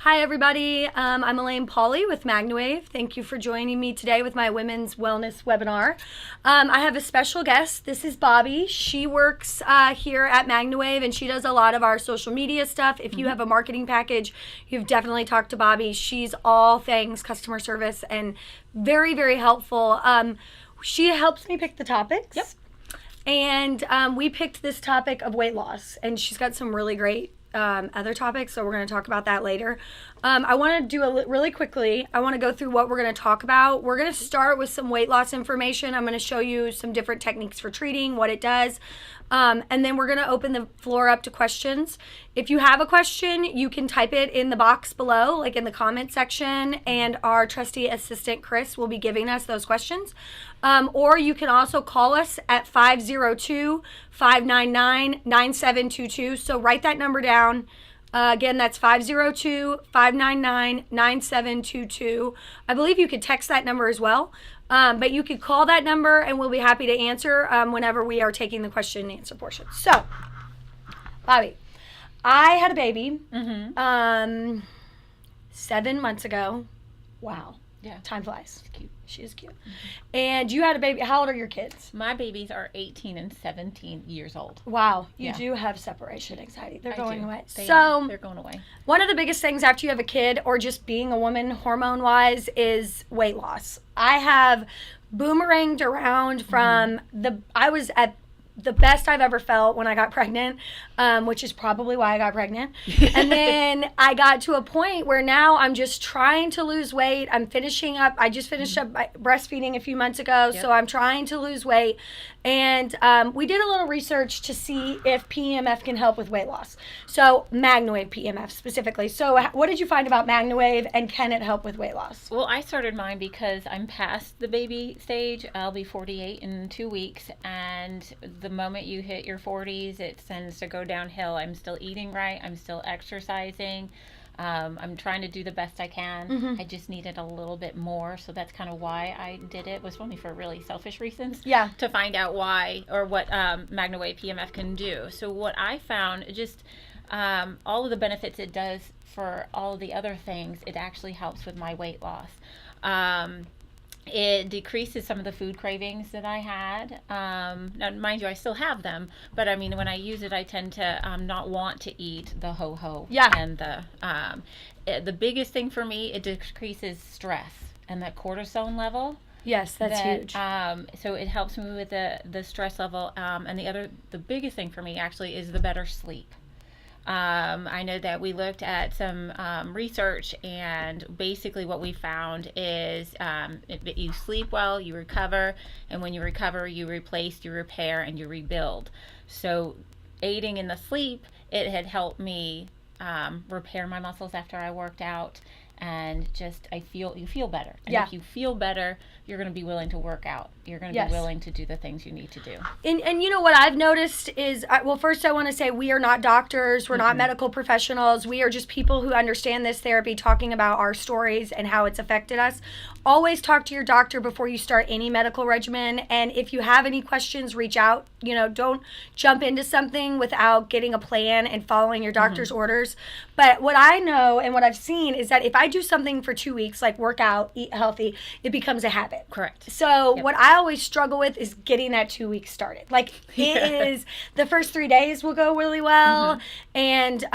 Hi, everybody. I'm Elaine Pauley with Magna Wave. Thank you for joining me today with my Women's Wellness webinar. I have a special guest. This is Bobby. She works here at Magna Wave, and she does a lot of our social media stuff. If you have a marketing package, you've definitely talked to Bobby. She's all things customer service and very, very helpful. She helps me pick the topics. Yep. And we picked this topic of weight loss, and she's got some really great other topics, so we're going to talk about that later. I want to do really quickly, I want to go through what we're going to talk about. We're going to start with some weight loss information. I'm going to show you some different techniques for treating, what it does, and then we're going to open the floor up to questions. If you have a question, you can type it in the box below, like in the comment section, and our trusty assistant Chris will be giving us those questions. Or you can also call us at 502-599-9722. So write that number down. Again, that's 502-599-9722. I believe you could text that number as well. But you could call that number and we'll be happy to answer whenever we are taking the question and answer portion. So, Bobby, I had a baby 7 months ago. Wow. Yeah. Time flies. It's cute. She is cute. And you had a baby. How old are your kids? My babies are 18 and 17 years old. Wow. You do have separation anxiety. They're going away. They're going away. One of the biggest things after you have a kid or just being a woman hormone-wise is weight loss. I have boomeranged around from I was at the best I've ever felt when I got pregnant, which is probably why I got pregnant. And then I got to a point where now I'm just trying to lose weight. I'm finishing up. I just finished up breastfeeding a few months ago, so I'm trying to lose weight. And we did a little research to see if PEMF can help with weight loss. So Magna Wave PEMF specifically. So what did you find about Magna Wave, and can it help with weight loss? Well, I started mine because I'm past the baby stage. I'll be 48 in 2 weeks, and the moment you hit your 40s, it tends to go downhill. I'm still eating right. I'm still exercising. I'm trying to do the best I can. I just needed a little bit more, so that's kind of why I did it. It was only for really selfish reasons. Yeah. To find out why or what Magna Wave PMF can do. So what I found, just all of the benefits it does for all of the other things, it actually helps with my weight loss. It decreases some of the food cravings that I had. Now, mind you, I still have them, but I mean, when I use it, I tend to not want to eat the ho-ho. Yeah. And the biggest thing for me, it decreases stress and that cortisol level. Yes, that's huge. So it helps me with the stress level. And the biggest thing for me actually is the better sleep. I know that we looked at some research, and basically what we found is that you sleep well, you recover, and when you recover, you replace, you repair, and you rebuild. So aiding in the sleep, it had helped me repair my muscles after I worked out, and just you feel better. And if you feel better, you're going to be willing to work out. You're going to be willing to do the things you need to do. And you know what I've noticed is, well, first I want to say we are not doctors. We're not medical professionals. We are just people who understand this therapy, talking about our stories and how it's affected us. Always talk to your doctor before you start any medical regimen. And if you have any questions, reach out. You know, don't jump into something without getting a plan and following your doctor's orders. But what I know and what I've seen is that if I do something for 2 weeks, like work out, eat healthy, it becomes a habit. Correct. So what I always struggle with is getting that 2 weeks started. Like it is, the first 3 days will go really well. And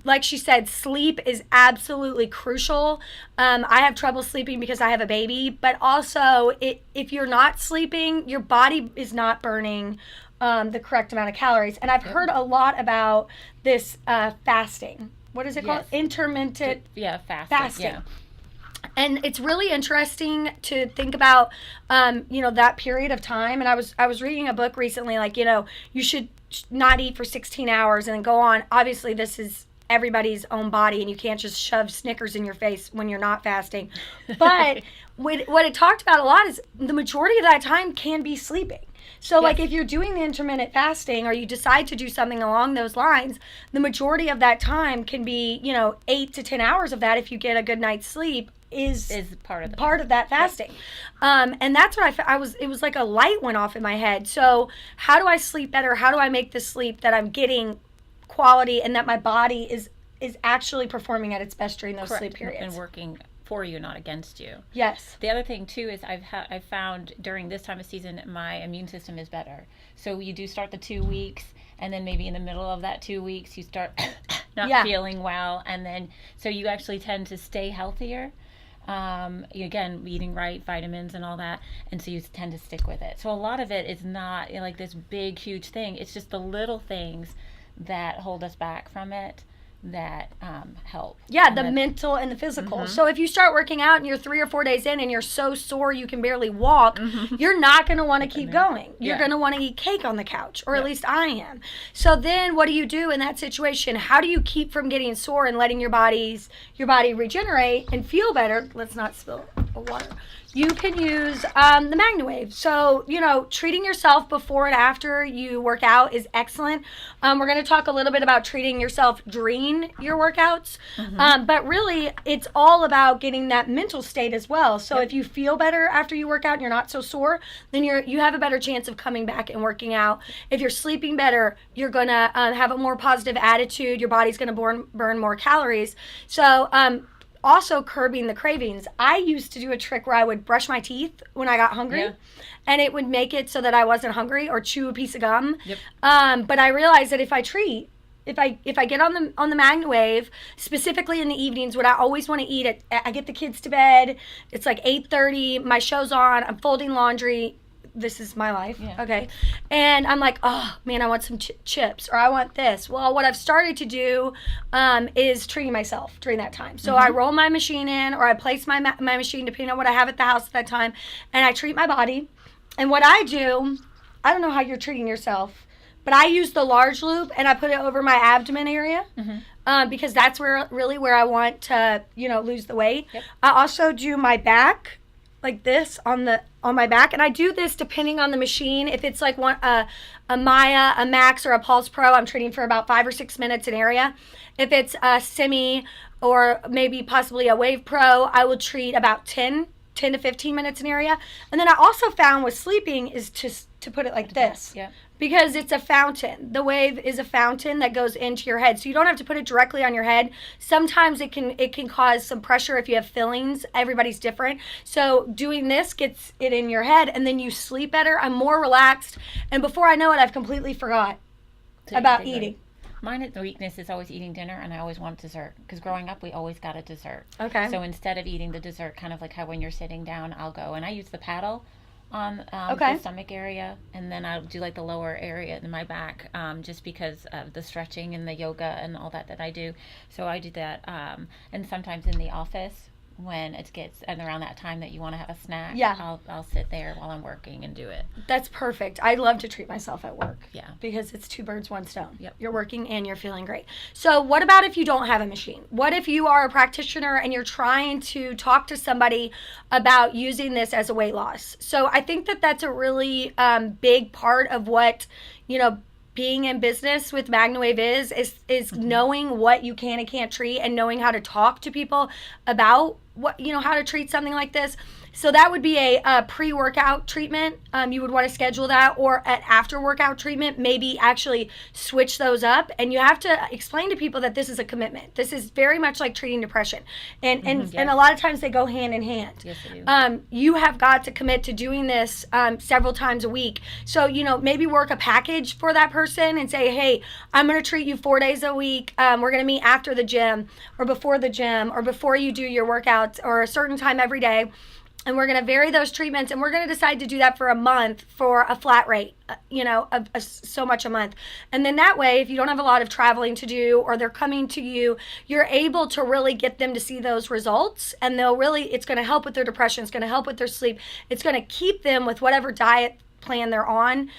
like she said, sleep is absolutely crucial. I have trouble sleeping because I have a baby, but also if you're not sleeping, your body is not burning the correct amount of calories. And I've heard a lot about this fasting. What is it called? Intermittent fasting. Yeah. And it's really interesting to think about, that period of time. And I was reading a book recently, like, you should not eat for 16 hours and then go on. Obviously, this is everybody's own body, and you can't just shove Snickers in your face when you're not fasting. But what it talked about a lot is the majority of that time can be sleeping. So like if you're doing the intermittent fasting or you decide to do something along those lines, the majority of that time can be, 8 to 10 hours of that, if you get a good night's sleep, is part of that fasting. And that's what it was like a light went off in my head. So how do I sleep better? How do I make the sleep that I'm getting quality and that my body is is actually performing at its best during those Correct. sleep periods. And working for you, not against you. Yes. The other thing too is I've found during this time of season my immune system is better. So you do start the 2 weeks, and then maybe in the middle of that 2 weeks you start not feeling well, and then so you actually tend to stay healthier. Again, eating right, vitamins and all that, and so you tend to stick with it. So a lot of it is not like this big, huge thing. It's just the little things that hold us back from it that help. Yeah, the mental and the physical. So if you start working out and you're 3 or 4 days in and you're so sore you can barely walk, you're not going to want to keep going. You're going to want to eat cake on the couch, or at least I am. So then what do you do in that situation? How do you keep from getting sore and letting your body regenerate and feel better? Let's not spill water. You can use the Magna Wave. So, treating yourself before and after you work out is excellent. We're going to talk a little bit about treating yourself during your workouts. But really, it's all about getting that mental state as well. So if you feel better after you work out and you're not so sore, then you have a better chance of coming back and working out. If you're sleeping better, you're going to have a more positive attitude. Your body's going to burn more calories. So, also curbing the cravings. I used to do a trick where I would brush my teeth when I got hungry, and it would make it so that I wasn't hungry, or chew a piece of gum. But I realized that if I get on the Magna Wave, specifically in the evenings, what I always want to eat, I get the kids to bed. It's like 8:30. My show's on. I'm folding laundry. This is my life. Okay. And I'm like, oh man, I want some chips, or I want this. Well, what I've started to do is treating myself during that time. So I roll my machine in, or I place my machine depending on what I have at the house at that time, and I treat my body. And what I do, I don't know how you're treating yourself, but I use the large loop and I put it over my abdomen area. Because that's where I want to, lose the weight. I also do my back like this on my back, and I do this depending on the machine. If it's like a Maya, a Max, or a Pulse Pro, I'm treating for about 5 or 6 minutes an area. If it's a Semi, or maybe possibly a Wave Pro, I will treat about 10 to 15 minutes an area. And then I also found with sleeping is to put it like this. Because it's a fountain. The Wave is a fountain that goes into your head. So you don't have to put it directly on your head. Sometimes it can cause some pressure if you have fillings. Everybody's different. So doing this gets it in your head, and then you sleep better. I'm more relaxed. And before I know it, I've completely forgot about eating. Mine, the weakness is always eating dinner, and I always want dessert. Because growing up, we always got a dessert. Okay. So instead of eating the dessert, kind of like how when you're sitting down, I'll go. And I use the paddle on the stomach area, and then I'll do like the lower area in my back, just because of the stretching and the yoga and all that I do. So I do that, and sometimes in the office when it gets and around that time that you want to have a snack, I'll sit there while I'm working and do it. That's perfect. I love to treat myself at work. Yeah. Because it's 2 birds, 1 stone. Yep. You're working and you're feeling great. So what about if you don't have a machine? What if you are a practitioner and you're trying to talk to somebody about using this as a weight loss? So I think that that's a really big part of what, being in business with Magna Wave is knowing what you can and can't treat, and knowing how to talk to people about what, how to treat something like this. So that would be a pre-workout treatment. You would want to schedule that, or an after-workout treatment. Maybe actually switch those up. And you have to explain to people that this is a commitment. This is very much like treating depression. And a lot of times they go hand in hand. Yes, they do. You have got to commit to doing this several times a week. So, maybe work a package for that person and say, hey, I'm going to treat you 4 days a week. We're going to meet after the gym, or before the gym, or before you do your workouts, or a certain time every day. And we're going to vary those treatments, and we're going to decide to do that for a month for a flat rate, of so much a month. And then that way, if you don't have a lot of traveling to do, or they're coming to you, you're able to really get them to see those results, and it's going to help with their depression. It's going to help with their sleep. It's going to keep them with whatever diet plan they're on,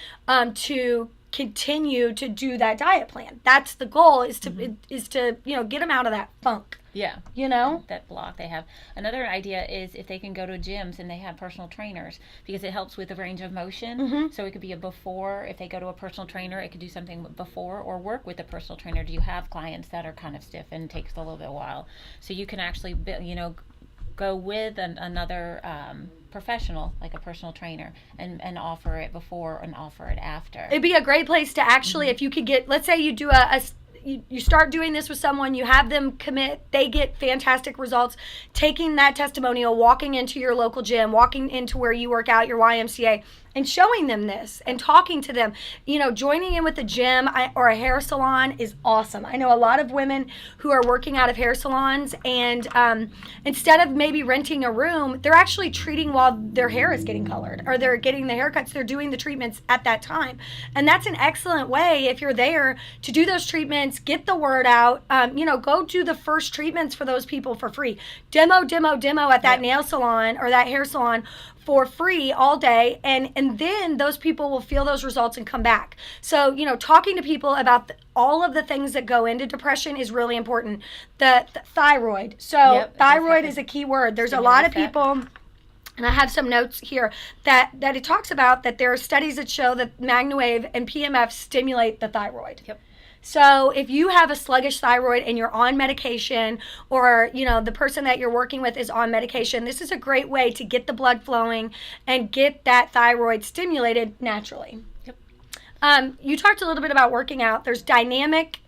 to continue to do that diet plan. That's the goal, is to get them out of that funk. Yeah. That block they have. Another idea is if they can go to gyms and they have personal trainers, because it helps with the range of motion. So it could be a before. If they go to a personal trainer, it could do something before, or work with a personal trainer. Do you have clients that are kind of stiff and takes a little bit while? So you can actually, go with another professional, like a personal trainer, and offer it before and offer it after. It'd be a great place to actually, if you could get, let's say you do you start doing this with someone, you have them commit, they get fantastic results, taking that testimonial, walking into your local gym, walking into where you work out, your YMCA, and showing them this and talking to them. Joining in with a gym or a hair salon is awesome. I know a lot of women who are working out of hair salons, and instead of maybe renting a room, they're actually treating while their hair is getting colored, or they're getting the haircuts, they're doing the treatments at that time. And that's an excellent way, if you're there, to do those treatments, get the word out. Go do the first treatments for those people for free. Demo at that nail salon or that hair salon for free all day, and then those people will feel those results and come back. So talking to people about all of the things that go into depression is really important. The thyroid. So thyroid is a key word. There's a lot of people, and I have some notes here that it talks about that there are studies that show that Magna Wave and PEMF stimulate the thyroid. So if you have a sluggish thyroid and you're on medication, or the person that you're working with is on medication, this is a great way to get the blood flowing and get that thyroid stimulated naturally. You talked a little bit about working out. There's dynamic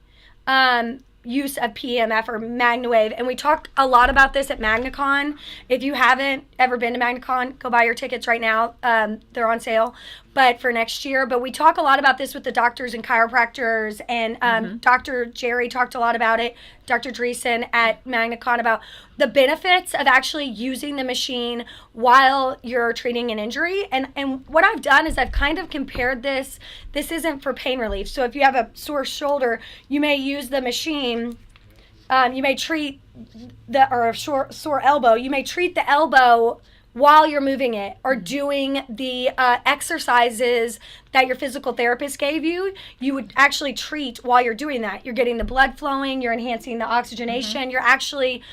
use of PEMF or Magna Wave, and we talked a lot about this at Magnacon. If you haven't ever been to Magnacon, go buy your tickets right now. They're on sale, but for next year. But we talk a lot about this with the doctors and chiropractors, and Dr. Jerry talked a lot about it, Dr. Dreesen at Magnacon, about the benefits of actually using the machine while you're treating an injury. And what I've done is I've kind of compared this. This isn't for pain relief. So if you have a sore shoulder, you may use the machine. You may treat a sore elbow. You may treat the elbow while you're moving it, or doing the exercises that your physical therapist gave you. You would actually treat while you're doing that. You're getting the blood flowing, you're enhancing the oxygenation, you're actually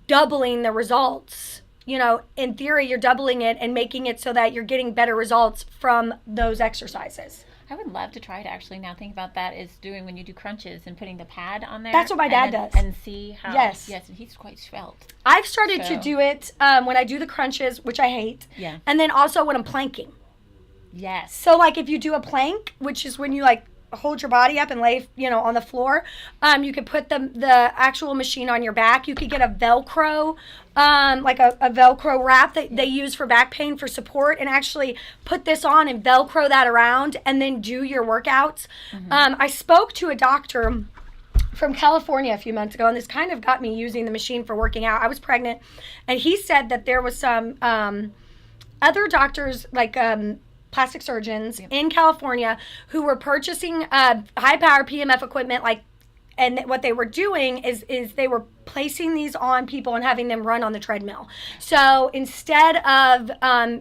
doubling the results. In theory, you're doubling it and making it so that you're getting better results from those exercises. I would love to try to actually now think about that, is doing when you do crunches and putting the pad on there. That's what my dad does. And see how. Yes, and he's quite svelte. I've started to do it when I do the crunches, which I hate. Yeah. And then also when I'm planking. Yes. So if you do a plank, which is when you hold your body up and lay on the floor, you could put the actual machine on your back. You could get a Velcro, a Velcro wrap that they use for back pain for support, and actually put this on and Velcro that around and then do your workouts. I spoke to a doctor from California a few months ago, and this kind of got me using the machine for working out. I was pregnant, and he said that there was some other doctors, plastic surgeons in California, who were purchasing high-power PEMF equipment, and what they were doing is they were placing these on people and having them run on the treadmill. So instead of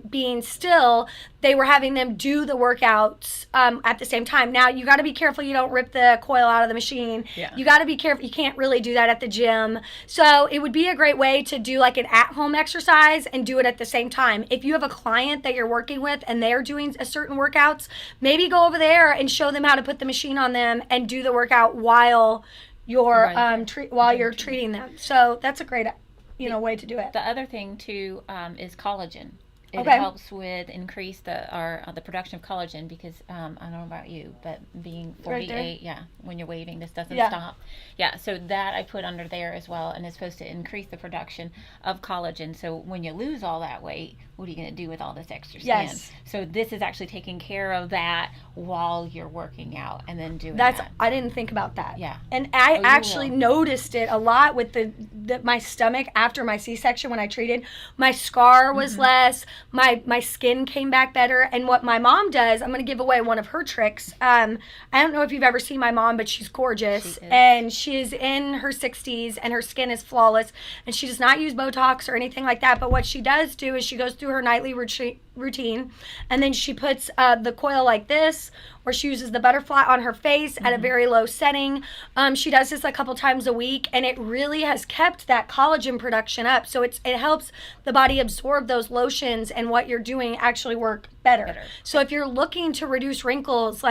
being still, they were having them do the workouts at the same time. Now, you got to be careful you don't rip the coil out of the machine. You got to be careful. You can't really do that at the gym. So it would be a great way to do an at-home exercise and do it at the same time. If you have a client that you're working with and they're doing a certain workouts, maybe go over there and show them how to put the machine on them and do the workout while you're you're treating them. So that's a great way to do it. The other thing too is collagen. It Okay. helps with increase the production of collagen because I don't know about you, but being 48, Right when you're waving, this doesn't Yeah. stop. So that I put under there as well, and it's supposed to increase the production of collagen. So when you lose all that weight, what are you going to do with all this extra skin? Yes. So this is actually taking care of that while you're working out and then doing That's that. I didn't think about that. Yeah. And I you actually will. noticed it a lot with my stomach after my C-section when I treated. My scar was less. My skin came back better. And what my mom does, I'm going to give away one of her tricks. I don't know if you've ever seen my mom, but she's gorgeous. She is. And she's in her 60s and her skin is flawless. And she does not use Botox or anything like that. But what she does do is she goes through her nightly routine, and then she puts the coil like this, or she uses the butterfly on her face at a very low setting. She does this a couple times a week, and it really has kept that collagen production up. So it helps the body absorb those lotions, and what you're doing actually work better. So if you're looking to reduce wrinkles,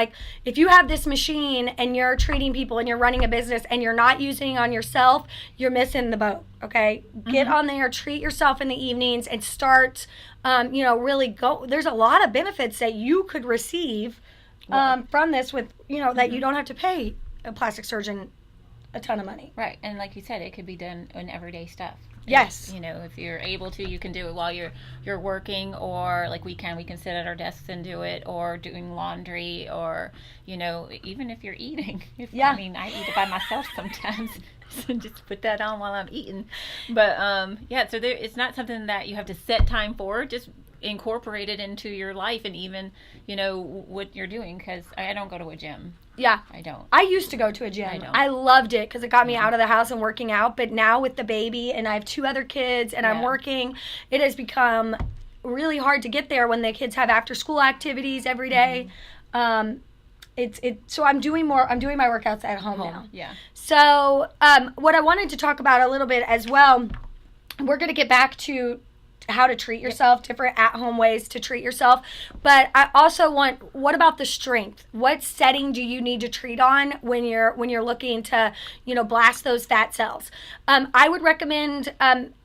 if you have this machine and you're treating people and you're running a business and you're not using on yourself, you're missing the boat. Okay, get on there, treat yourself in the evenings, and start. Really go. There's a lot of benefits that you could receive from this with, that you don't have to pay a plastic surgeon a ton of money. Right. And like you said, it could be done in everyday stuff. Yes. You know, if you're able to, you can do it while you're working, or like we can sit at our desks and do it, or doing laundry, or, you know, even if you're eating. I mean, I eat it by myself sometimes. So just put that on while I'm eating. But so it's not something that you have to set time for. Just incorporate it into your life, and even, you know, what you're doing, because I don't go to a gym. Yeah. I don't. I used to go to a gym. I loved it because it got me out of the house and working out. But now with the baby, and I have 2 other kids, and I'm working, it has become really hard to get there when the kids have after school activities every day. So I'm doing my workouts at home now. Yeah. So what I wanted to talk about a little bit as well, we're going to get back to how to treat yourself, different at-home ways to treat yourself. But I also what about the strength? What setting do you need to treat on when you're looking to, you know, blast those fat cells? I would recommend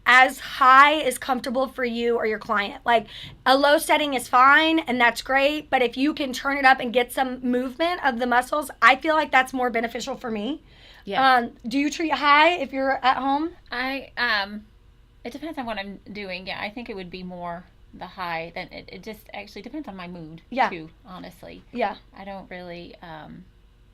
as high as comfortable for you or your client. Like a low setting is fine, and that's great. But if you can turn it up and get some movement of the muscles, I feel like that's more beneficial for me. Yeah. Do you treat high if you're at home? It depends on what I'm doing. Yeah, I think it would be more the high. Than it just actually depends on my mood, too, honestly. Yeah. I don't really,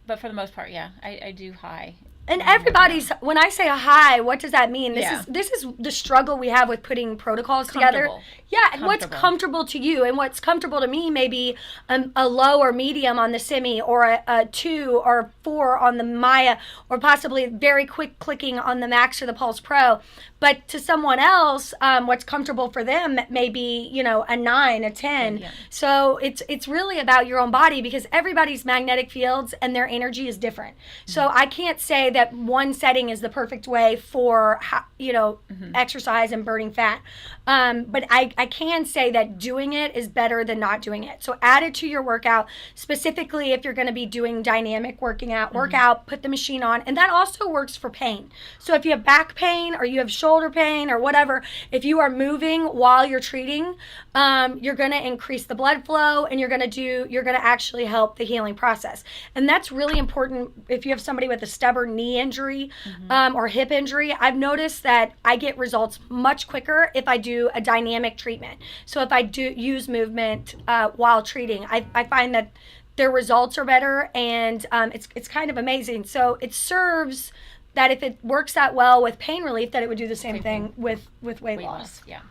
but for the most part, yeah, I do high. And everybody's, when I say a high, what does that mean? This is the struggle we have with putting protocols together. Yeah, what's comfortable to you, and what's comfortable to me may be a low or medium on the Simi, or a 2 or 4 on the Maya, or possibly very quick clicking on the Max or the Pulse Pro. But to someone else, what's comfortable for them may be, you know, a 9, a 10. Yeah. So it's really about your own body, because everybody's magnetic fields and their energy is different. Mm-hmm. So I can't say that one setting is the perfect way for, you know, exercise and burning fat. But I can say that doing it is better than not doing it. So add it to your workout, specifically if you're going to be doing dynamic workout, put the machine on. And that also works for pain. So if you have back pain, or you have shoulder pain, or whatever, if you are moving while you're treating, you're going to increase the blood flow, and you're going to actually help the healing process. And that's really important if you have somebody with a stubborn knee injury, or hip injury. I've noticed that I get results much quicker if I do a dynamic treatment. So if I do use movement while treating, I find that their results are better, and it's kind of amazing. So it serves that if it works that well with pain relief, that it would do the same thing with weight loss. Yeah.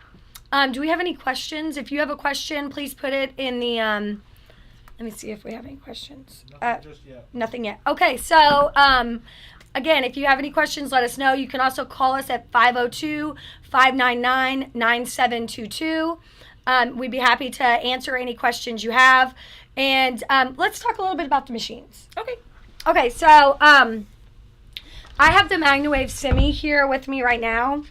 Do we have any questions? If you have a question, please put it in the, let me see if we have any questions. Nothing just yet. Nothing yet. Okay, so again, if you have any questions, let us know. You can also call us at 502-599-9722. We'd be happy to answer any questions you have. And let's talk a little bit about the machines. Okay, so I have the Magna Wave Simi here with me right now.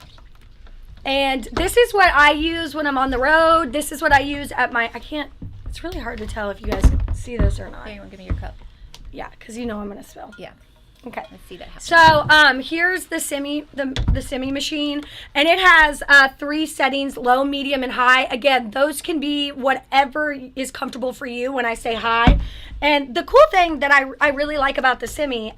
And this is what I use when I'm on the road. This is what I use at it's really hard to tell if you guys see this or not. Hey, you want to give me your cup? Yeah, because you know I'm going to spill. Yeah. Okay. Let's see that happen. So here's the Simi, the Simi machine, and it has 3 settings: low, medium, and high. Again, those can be whatever is comfortable for you when I say high. And the cool thing that I really like about the Simi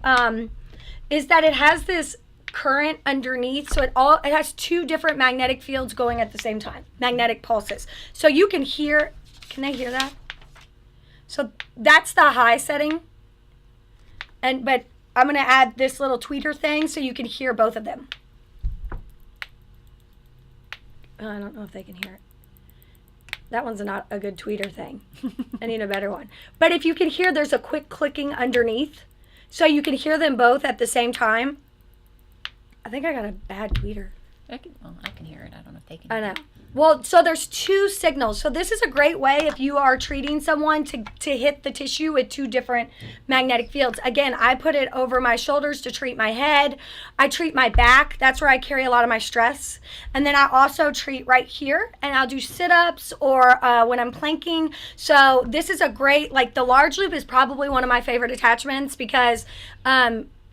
is that it has this current underneath, so it has 2 different magnetic fields going at the same time, magnetic pulses. So you can hear, can they hear that? So that's the high setting, but I'm going to add this little tweeter thing so you can hear both of them. I don't know if they can hear it. That one's not a good tweeter thing. I need a better one. But if you can hear, there's a quick clicking underneath, so you can hear them both at the same time. I think I got a bad tweeter. I can hear it. I don't know if they can. I know. Well, so there's 2 signals. So this is a great way if you are treating someone to hit the tissue with 2 different magnetic fields. Again, I put it over my shoulders to treat my head. I treat my back. That's where I carry a lot of my stress. And then I also treat right here, and I'll do sit-ups or when I'm planking. So this is a great, like the large loop is probably one of my favorite attachments, because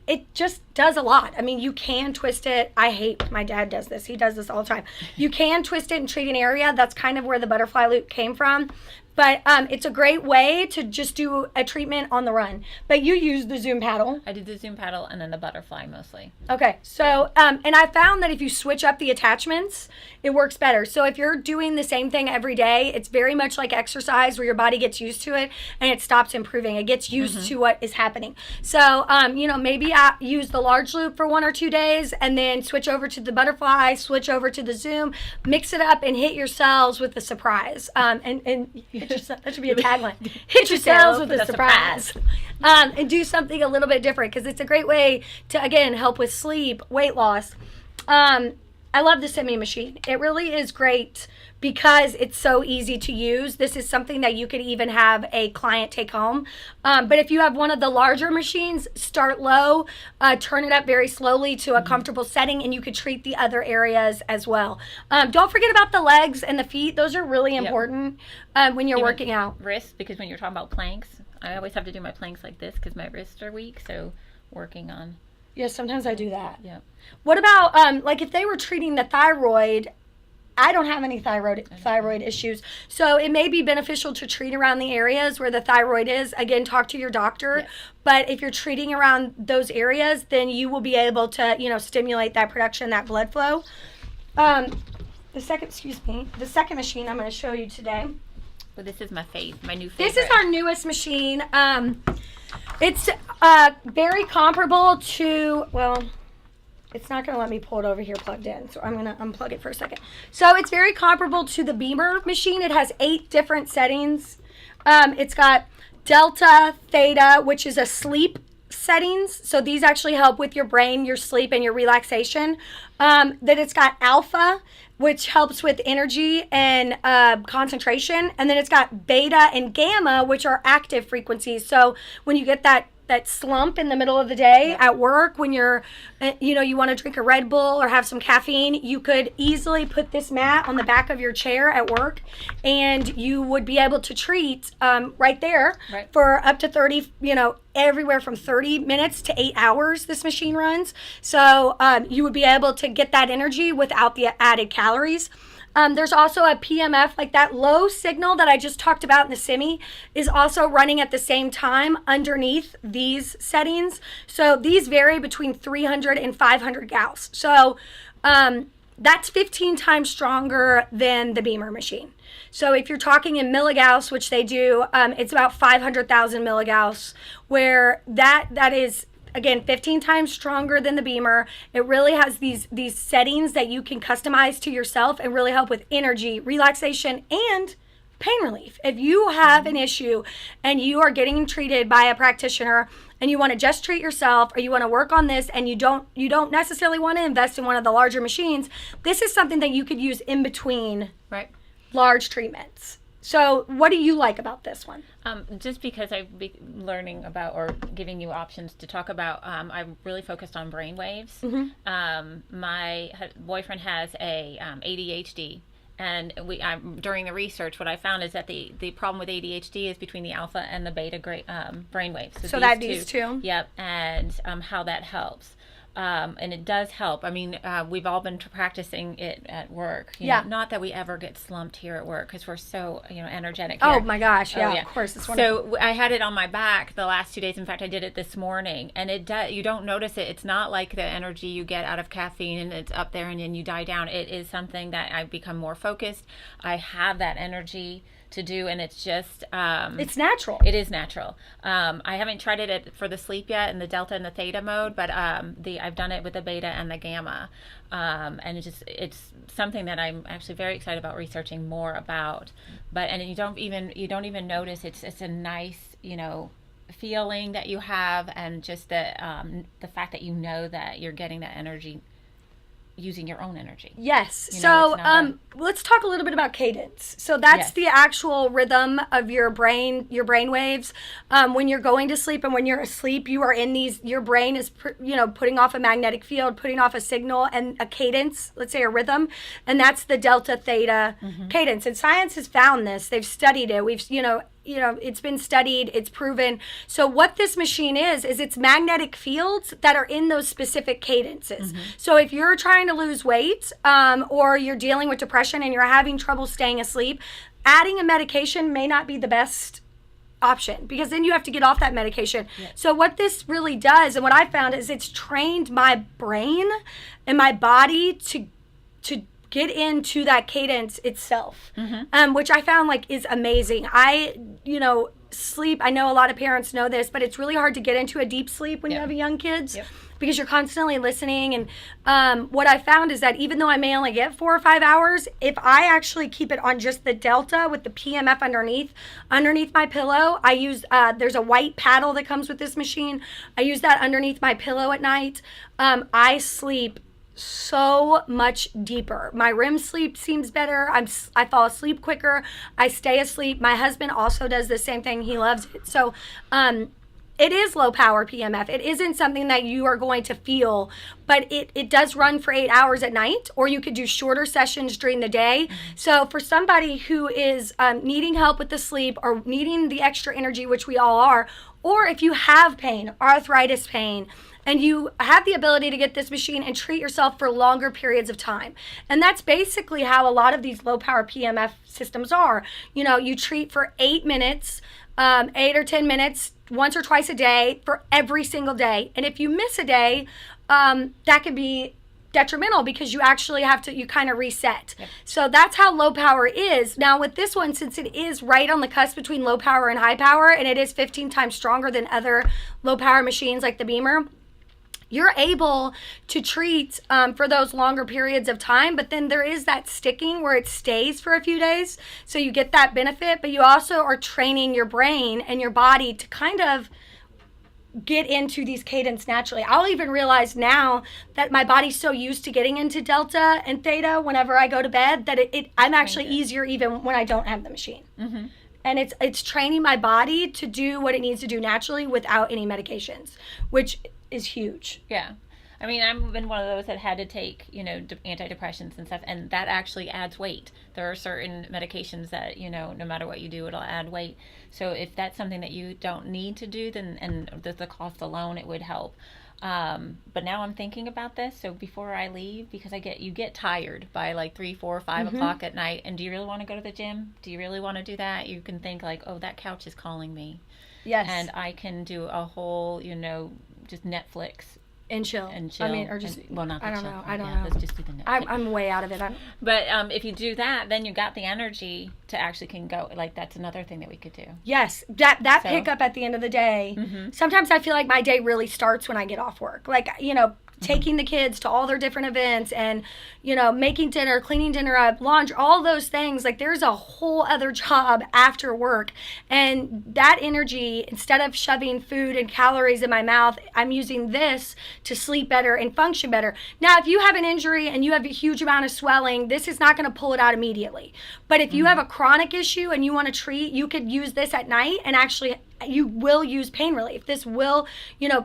it just does a lot. I mean, you can twist it. I hate, my dad does this. He does this all the time. You can twist it and treat an area. That's kind of where the butterfly loop came from. But it's a great way to just do a treatment on the run. But you use the Zoom paddle. I did the Zoom paddle and then the butterfly mostly. Okay. So, and I found that if you switch up the attachments, it works better. So if you're doing the same thing every day, it's very much like exercise where your body gets used to it and it stops improving. It gets used to what is happening. So, maybe I use the large loop for 1 or 2 days and then switch over to the butterfly, switch over to the Zoom, mix it up and hit your cells with the surprise. That should be a tagline. Hit yourselves with a surprise. And do something a little bit different because it's a great way to, again, help with sleep, weight loss. I love the semi machine. It really is great because it's so easy to use. This is something that you could even have a client take home. But if you have one of the larger machines, start low, turn it up very slowly to a comfortable setting, and you could treat the other areas as well. Don't forget about the legs and the feet. Those are really important when you're working out. Wrists, because when you're talking about planks, I always have to do my planks like this because my wrists are weak, so working on. Yeah, sometimes I do that. Yeah. What about, if they were treating the thyroid? I don't have any thyroid issues. So it may be beneficial to treat around the areas where the thyroid is. Again, talk to your doctor. Yeah. But if you're treating around those areas, then you will be able to, stimulate that production, that blood flow. The second machine I'm going to show you today. Well, this is my new favorite. This is our newest machine. It's very comparable to, it's not going to let me pull it over here plugged in, so I'm going to unplug it for a second. So it's very comparable to the Beamer machine. It has 8 different settings. It's got Delta, Theta, which is a sleep settings. So these actually help with your brain, your sleep, and your relaxation. Then it's got Alpha, which helps with energy and concentration. And then it's got Beta and Gamma, which are active frequencies. So when you get that slump in the middle of the day at work, when you're, you want to drink a Red Bull or have some caffeine, you could easily put this mat on the back of your chair at work, and you would be able to treat right there for up to 30, everywhere from 30 minutes to 8 hours this machine runs. So you would be able to get that energy without the added calories. There's also a PEMF, like that low signal that I just talked about in the semi is also running at the same time underneath these settings. So these vary between 300 and 500 Gauss. So that's 15 times stronger than the Beamer machine. So if you're talking in milligauss, which they do, it's about 500,000 milligauss, where that is, again, 15 times stronger than the Beamer. It really has these settings that you can customize to yourself and really help with energy, relaxation, and pain relief. If you have an issue and you are getting treated by a practitioner and you want to just treat yourself, or you want to work on this and you don't necessarily want to invest in one of the larger machines, this is something that you could use in between large treatments. So what do you like about this one? Just because I've been learning about or giving you options to talk about, I'm really focused on brain waves. My boyfriend has a ADHD, and during the research, what I found is that the problem with ADHD is between the alpha and the beta brain waves. So these two? Yep, and how that helps. And it does help. I mean, we've all been practicing it at work. Not that we ever get slumped here at work because we're so, energetic here. Oh my gosh, yeah, of course. It's wonderful. So I had it on my back the last 2 days. In fact, I did it this morning, and you don't notice it. It's not like the energy you get out of caffeine and it's up there and then you die down. It is something that I become more focused. I have that energy to do, and it's just it's natural. It is natural. I haven't tried it for the sleep yet in the Delta and the Theta mode, but I've done it with the Beta and the Gamma, and it's something that I'm actually very excited about researching more about. And you don't even notice it's a nice feeling that you have, and just the fact that that you're getting that energy using your own energy. Yes. So let's talk a little bit about cadence. So that's the actual rhythm of your brain waves. When you're going to sleep and when you're asleep, you are in your brain is putting off a magnetic field, putting off a signal and a cadence, let's say a rhythm, and that's the delta theta cadence. And science has found this. They've studied it. We've it's been studied, it's proven. So what this machine is it's magnetic fields that are in those specific cadences. So if you're trying to lose weight, or you're dealing with depression and you're having trouble staying asleep, adding a medication may not be the best option, because then you have to get off that medication. So what this really does, and what I found, is it's trained my brain and my body to get into that cadence itself, which I found is amazing. Sleep, I know a lot of parents know this, but it's really hard to get into a deep sleep when you have young kids, because you're constantly listening. And what I found is that even though I may only get 4 or 5 hours, if I actually keep it on just the delta with the PMF underneath my pillow, I use, there's a white paddle that comes with this machine. I use that underneath my pillow at night. I sleep so much deeper. My REM sleep seems better. I fall asleep quicker. I stay asleep. My husband also does the same thing. He loves it. So, it is low power PMF. It isn't something that you are going to feel, but it does run for 8 hours at night, or you could do shorter sessions during the day. So for somebody who is needing help with the sleep, or needing the extra energy, which we all are, or if you have pain, arthritis pain, and you have the ability to get this machine and treat yourself for longer periods of time. And that's basically how a lot of these low power PMF systems are. You treat for 8 minutes, 8 or 10 minutes, once or twice a day, for every single day. And if you miss a day, that can be detrimental, because you actually have to, you kind of reset. So that's how low power is. Now with this one, since it is right on the cusp between low power and high power, and it is 15 times stronger than other low power machines like the Beamer, you're able to treat for those longer periods of time, but then there is that sticking where it stays for a few days. So you get that benefit, but you also are training your brain and your body to kind of get into these cadence naturally. I'll even realize now that my body's so used to getting into delta and theta whenever I go to bed, that I'm actually easier even when I don't have the machine. And it's training my body to do what it needs to do naturally without any medications, which is huge. Yeah. I mean, I've been one of those that had to take, antidepressants and stuff, and that actually adds weight. There are certain medications that, no matter what you do, it'll add weight. So if that's something that you don't need to do, then, and the cost alone, it would help. But now I'm thinking about this. So before I leave, because you get tired by 3, 4, 5 o'clock at night. And do you really want to go to the gym? Do you really want to do that? You can think oh, that couch is calling me. Yes. And I can do a whole, just Netflix and chill. I mean, or just I don't know. Let's just do the Netflix. I'm way out of it. But if you do that, then you got the energy to actually can go. That's another thing that we could do. Yes, that pickup at the end of the day. Sometimes I feel like my day really starts when I get off work. Taking the kids to all their different events, and making dinner, cleaning dinner up, laundry, all those things. There's a whole other job after work, and that energy, instead of shoving food and calories in my mouth, I'm using this to sleep better and function better. Now if you have an injury and you have a huge amount of swelling, this is not going to pull it out immediately. But if you have a chronic issue and you want to treat, you could use this at night, and actually you will use pain relief. This will,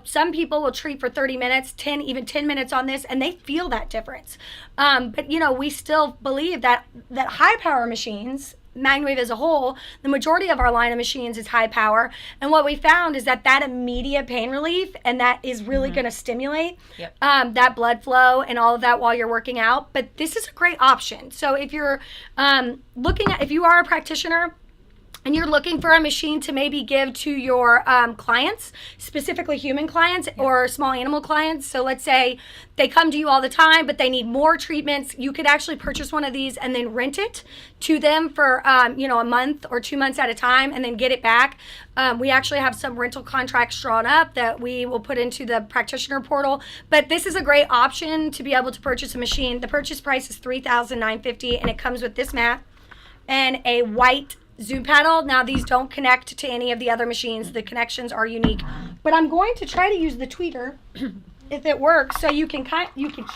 some people will treat for 30 minutes, 10 minutes on this, and they feel that difference. But we still believe that high power machines, Magnawave as a whole, the majority of our line of machines is high power. And what we found is that immediate pain relief, and that is really going to stimulate that blood flow and all of that while you're working out. But this is a great option. So if you're if you are a practitioner, and you're looking for a machine to maybe give to your clients, specifically human clients or small animal clients. So let's say they come to you all the time, but they need more treatments. You could actually purchase one of these and then rent it to them for, a month or 2 months at a time, and then get it back. We actually have some rental contracts drawn up that we will put into the practitioner portal. But this is a great option to be able to purchase a machine. The purchase price is $3,950, and it comes with this mat and a white Zoom paddle. Now these don't connect to any of the other machines. The connections are unique. But I'm going to try to use the tweeter if it works, so you can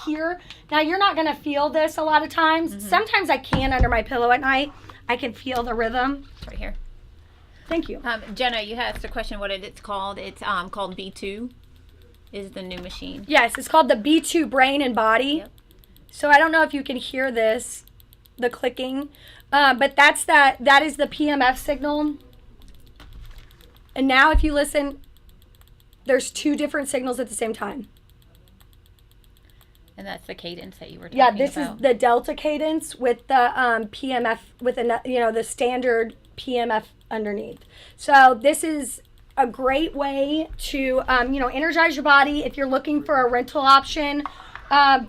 hear. Now you're not going to feel this a lot of times. Sometimes I can under my pillow at night. I can feel the rhythm. It's right here. Thank you. Jenna, you asked a question what it's called. It's called B2 is the new machine. Yes, it's called the B2 Brain and Body. Yep. So I don't know if you can hear this, the clicking. But that is the PMF signal And now if you listen, there's 2 different signals at the same time. And that's the cadence that you were talking about. Yeah, this is the delta cadence with the PMF, with the standard PMF underneath. So this is a great way to energize your body if you're looking for a rental option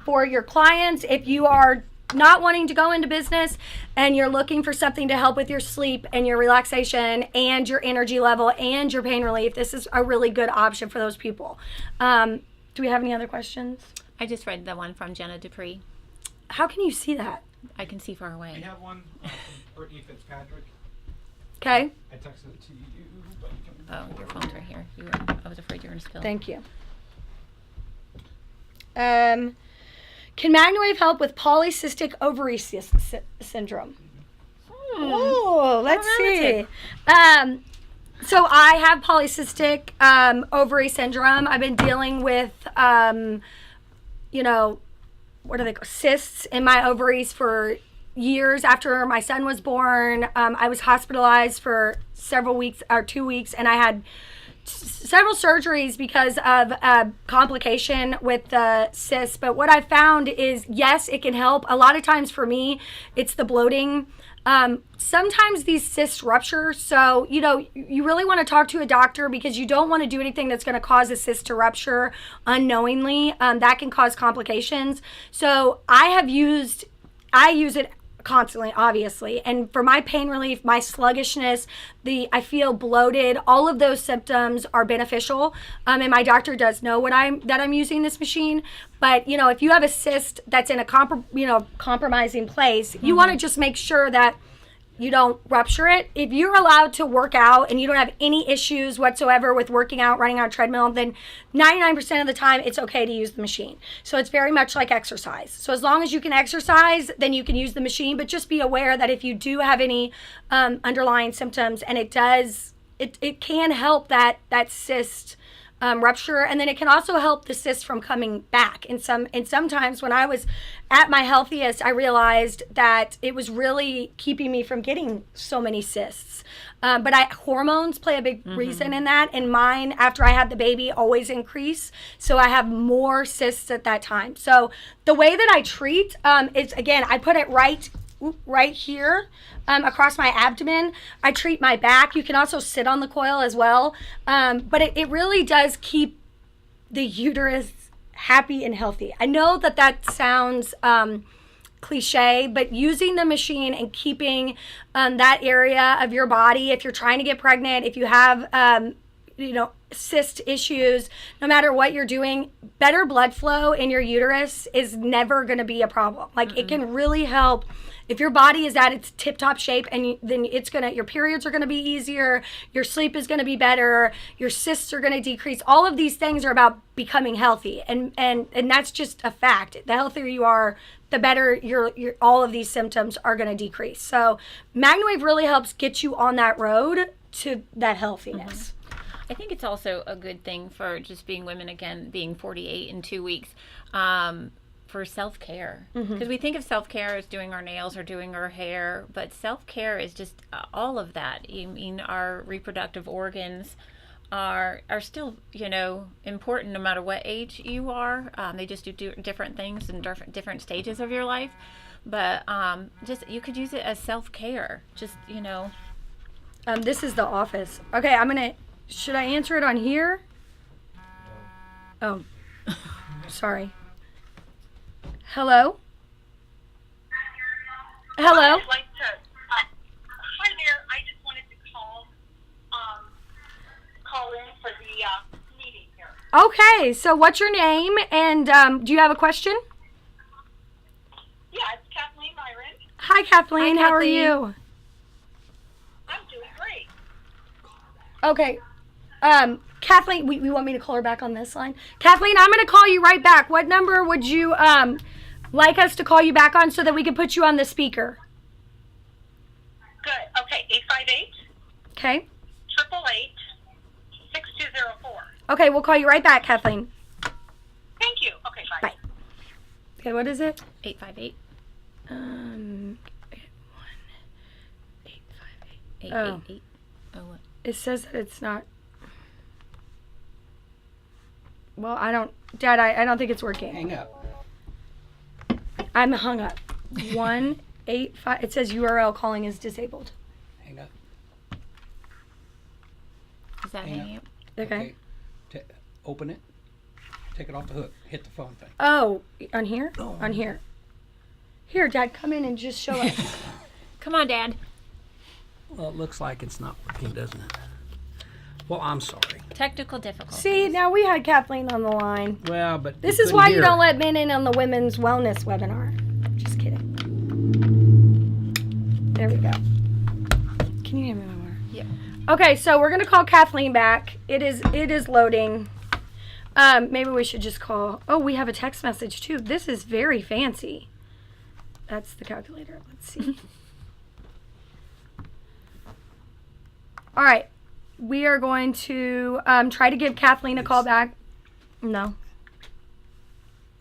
for your clients. If you are not wanting to go into business and you're looking for something to help with your sleep and your relaxation and your energy level and your pain relief, this is a really good option for those people. Do we have any other questions? I just read the one from Jenna Dupree. How can you see that? I can see far away. We have one from Brittany Fitzpatrick. Okay. I texted it to you, but you can... Oh, your phone's right here. I was afraid you were going to spill. Thank you. Can Magnawave help with polycystic ovary syndrome? Oh, let's see. So I have polycystic ovary syndrome. I've been dealing with, what are they called? Cysts in my ovaries for years. After my son was born, I was hospitalized for several weeks or 2 weeks, and I had several surgeries because of complication with the cyst. But what I found is, yes, it can help. A lot of times for me, it's the bloating. Sometimes these cysts rupture. So, you really want to talk to a doctor because you don't want to do anything that's going to cause a cyst to rupture unknowingly. That can cause complications. So I use it constantly, obviously. And for my pain relief, my sluggishness, I feel bloated, all of those symptoms are beneficial. And my doctor does know that I'm using this machine. But, if you have a cyst that's in a compromising place, you want to just make sure that you don't rupture it. If you're allowed to work out and you don't have any issues whatsoever with working out, running on a treadmill, then 99% of the time it's okay to use the machine. So it's very much like exercise. So as long as you can exercise, then you can use the machine. But just be aware that if you do have any underlying symptoms, and it can help that cyst rupture, and then it can also help the cyst from coming back. And sometimes when I was at my healthiest, I realized that it was really keeping me from getting so many cysts. But hormones play a big reason in that. And mine, after I had the baby, always increase. So I have more cysts at that time. So the way that I treat is, again, I put it right here across my abdomen. I treat my back. You can also sit on the coil as well. But it really does keep the uterus happy and healthy. I know that sounds cliche, but using the machine and keeping that area of your body, if you're trying to get pregnant, if you have cyst issues, no matter what you're doing, better blood flow in your uterus is never going to be a problem. Like it can really help. If your body is at its tip-top shape, and then your periods are going to be easier, your sleep is going to be better, your cysts are going to decrease. All of these things are about becoming healthy, and that's just a fact. The healthier you are, the better your all of these symptoms are going to decrease. So Magnawave really helps get you on that road to that healthiness. I think it's also a good thing for just being women, again, being 48 in 2 weeks, for self-care. Because we think of self-care as doing our nails or doing our hair, but self-care is just all of that. I mean, our reproductive organs are still, important no matter what age you are. They just do different things in different stages of your life. But just you could use it as self-care. Just, This is the office. Okay, should I answer it on here? Oh, sorry. Hello? Hello? I'd like to, hi there, I just wanted to call in for the meeting here. Okay, so what's your name, and do you have a question? Yeah, it's Kathleen Myron. Hi, Kathleen. Hi, How are Kathleen. you? I'm doing great. Okay. Kathleen, we want me to call her back on this line? Kathleen, I'm going to call you right back. What number would you like us to call you back on so that we can put you on the speaker? Good. Okay, 858 Okay. 888 6204. Okay, we'll call you right back, Kathleen. Thank you. Okay, bye. Bye. Okay, what is it? 858 858. 888. Oh, what? It says that it's not Well, Dad, I don't think it's working. Hang up. I'm hung up. 185. It says URL calling is disabled. Hang up. Is that Hang hanging up? Okay. Open it. Take it off the hook. Hit the phone thing. Oh, on here? Oh. On here. Here, Dad, come in and just show us. Come on, Dad. Well, it looks like it's not working, doesn't it? Well, I'm sorry. Technical difficulties. See, now we had Kathleen on the line. Well, but This you is couldn't why you hear don't her. let men in on the women's wellness webinar. Just kidding. There we go. Can you hear me, Mama? Yep. Okay, so we're gonna call Kathleen back. It is loading. Maybe we should just call. Oh, we have a text message too. This is very fancy. That's the calculator. Let's see. All right, we are going to try to give Kathleen a call back. No.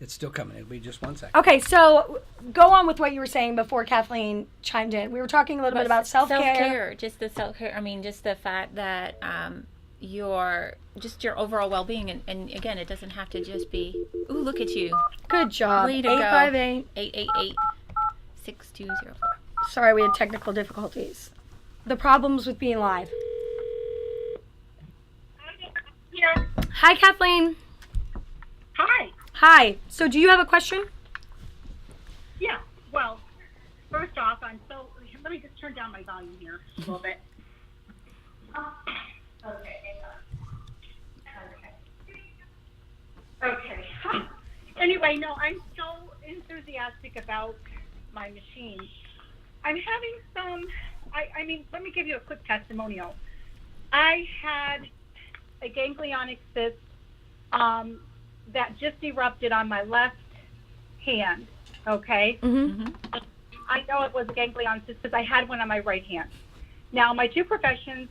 It's still coming. It'll be just 1 second. Okay, so go on with what you were saying before Kathleen chimed in. We were talking a little bit about self-care. Just the self-care. I mean, just the fact that your overall well-being, and again, it doesn't have to just be. Ooh, look at you. Good job. Way to go. 858. 888-6204. Sorry, we had technical difficulties. The problems with being live. Yeah. Hi, Kathleen. Hi. Hi. So, do you have a question? Yeah. Well, first off, let me just turn down my volume here a little bit. Okay. Okay. Anyway, no, I'm so enthusiastic about my machine. I'm having some, I mean, let me give you a quick testimonial. I had a ganglionic cyst that just erupted on my left hand, okay? Mm-hmm. I know it was a ganglion cyst because I had one on my right hand. Now, my two professions,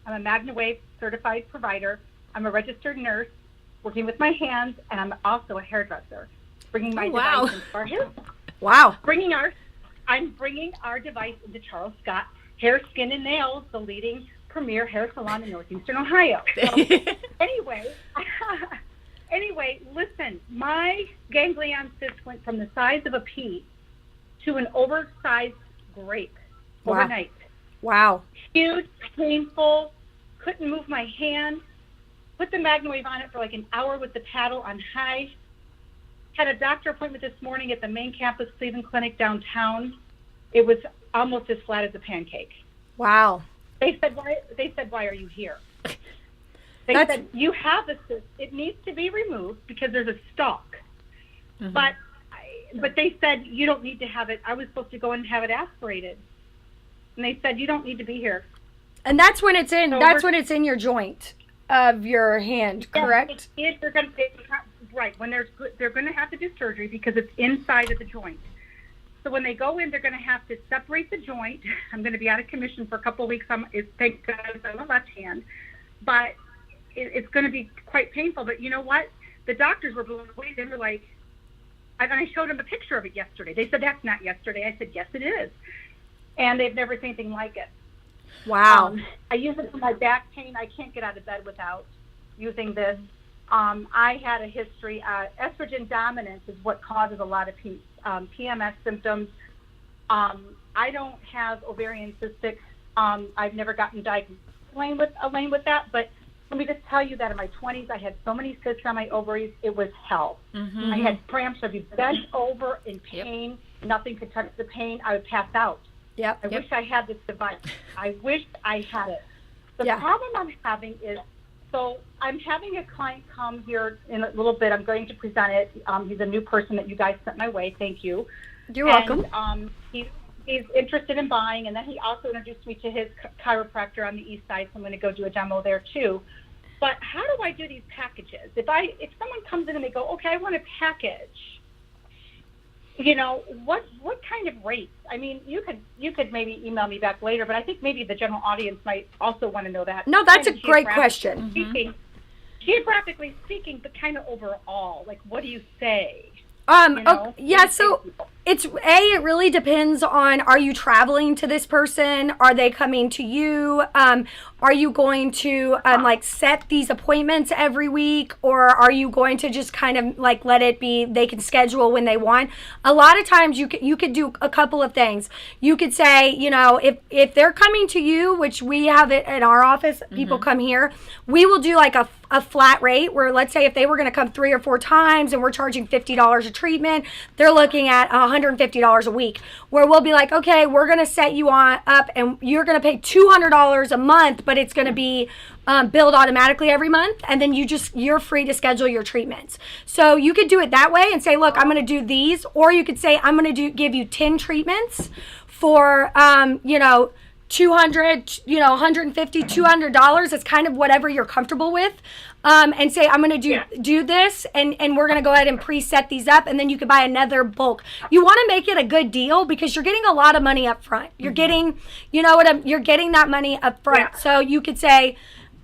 I'm a Magna Wave certified provider. I'm a registered nurse working with my hands, and I'm also a hairdresser, bringing my device into our hair. Wow. I'm bringing our device into Charles Scott Hair, Skin, and Nails, the leading premier hair salon in Northeastern Ohio. So, anyway, listen, my ganglion cyst went from the size of a pea to an oversized grape overnight. Wow. Huge, painful, couldn't move my hand. Put the Magna Wave on it for like an hour with the paddle on high. Had a doctor appointment this morning at the main campus Cleveland Clinic downtown. It was almost as flat as a pancake. Wow. They said, why are you here? They said, you have a cyst. It needs to be removed because there's a stalk. Mm-hmm. But they said, you don't need to have it. I was supposed to go in and have it aspirated. And they said, you don't need to be here. And that's when it's in, when it's in your joint of your hand, correct? Yes, right. When they're going to have to do surgery because it's inside of the joint. So when they go in, they're going to have to separate the joint. I'm going to be out of commission for a couple of weeks. Thank goodness I'm a left hand. But it's going to be quite painful. But you know what? The doctors were blown away. They were like, and I showed them a picture of it yesterday. They said, that's not yesterday. I said, yes, it is. And they've never seen anything like it. Wow. I use it for my back pain. I can't get out of bed without using this. I had a history. Estrogen dominance is what causes a lot of PMS symptoms. I don't have ovarian cystic. I've never gotten diagnosed with that, but let me just tell you that in my 20s, I had so many cysts on my ovaries, it was hell. Mm-hmm. I had cramps. I'd be bent over in pain. Yep. Nothing could touch the pain. I would pass out. Yep. I wish I had this device. I wish I had it. The problem I'm having is, so I'm having a client come here in a little bit. I'm going to present it. He's a new person that you guys sent my way. Thank you. You're welcome. He's interested in buying, and then he also introduced me to his chiropractor on the east side, so I'm going to go do a demo there too. But how do I do these packages? If someone comes in and they go, okay, I want a package, you know, what kind of rates? I mean, you could maybe email me back later, but I think maybe the general audience might also want to know that. No, that's a great question. Geographically speaking, but kind of overall, like, what do you say? Okay, yeah. So it really depends on, are you traveling to this person? Are they coming to you? Are you going to like set these appointments every week, or are you going to just kind of like let it be, they can schedule when they want? A lot of times you could do a couple of things. You could say, you know, if they're coming to you, which we have it in our office, people come here, we will do like a flat rate where, let's say if they were going to come 3 or 4 times and we're charging $50 a treatment, they're looking at $150 a week, where we'll be like, okay, we're going to set you up and you're going to pay $200 a month, but it's going to be billed automatically every month, and then you're free to schedule your treatments. So you could do it that way and say, look, I'm going to do these, or you could say, I'm going to give you 10 treatments for you know, $200, you know, $150, $200. It's kind of whatever you're comfortable with. And say, I'm going to do this, and we're going to go ahead and preset these up, and then you could buy another bulk. You want to make it a good deal because you're getting a lot of money up front. You're getting, you know you're getting that money up front. Yeah. So you could say,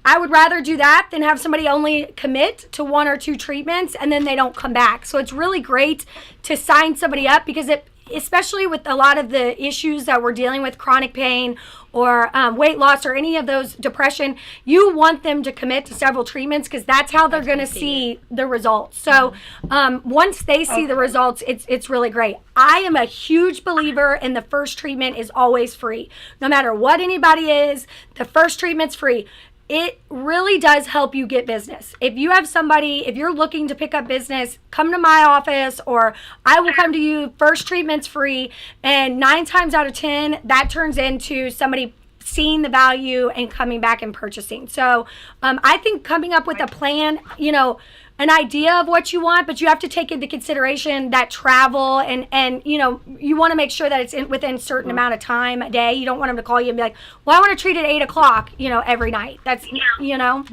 I would rather do that than have somebody only commit to 1 or 2 treatments and then they don't come back. So it's really great to sign somebody up, because especially with a lot of the issues that we're dealing with, chronic pain or weight loss or any of those, depression, you want them to commit to several treatments, because that's how they're going to see the results. So once they see the results, it's really great. I am a huge believer in the first treatment is always free. No matter what anybody is, the first treatment's free. It really does help you get business. If you have somebody, if you're looking to pick up business, come to my office, or I will come to you. First treatment's free, and 9 times out of 10, that turns into somebody seeing the value and coming back and purchasing. So I think coming up with a plan, you know, an idea of what you want, but you have to take into consideration that travel and you know, you want to make sure that it's within a certain amount of time a day. You don't want them to call you and be like, well, I want to treat at 8 o'clock, you know, every night. That's, you know.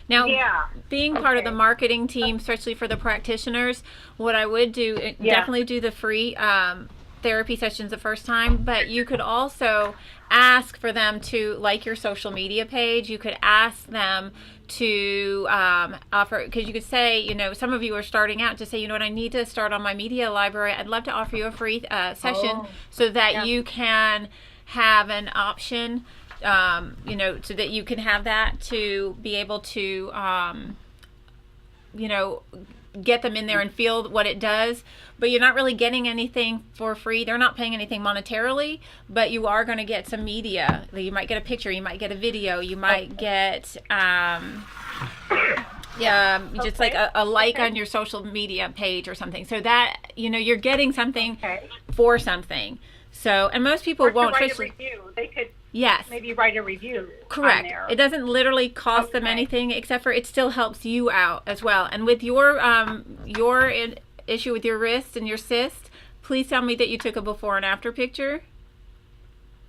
Now, being part of the marketing team, especially for the practitioners, what I would do, definitely do the free therapy sessions the first time, but you could also ask for them to like your social media page. You could ask them to offer, because you could say, you know, some of you are starting out, to say, you know what, I need to start on my media library. I'd love to offer you a free session so that you can have an option, you know, so that you can have that to be able to, you know, get them in there and feel what it does. But you're not really getting anything for free. They're not paying anything monetarily, but you are going to get some media. You might get a picture, you might get a video, you might get just like a like on your social media page or something. So that, you know, you're getting something for something. So, and most people won't write a review. They could maybe write a review. Correct. On there. It doesn't literally cost them anything, except for it still helps you out as well. And with your issue with your wrist and your cyst, please tell me that you took a before and after picture.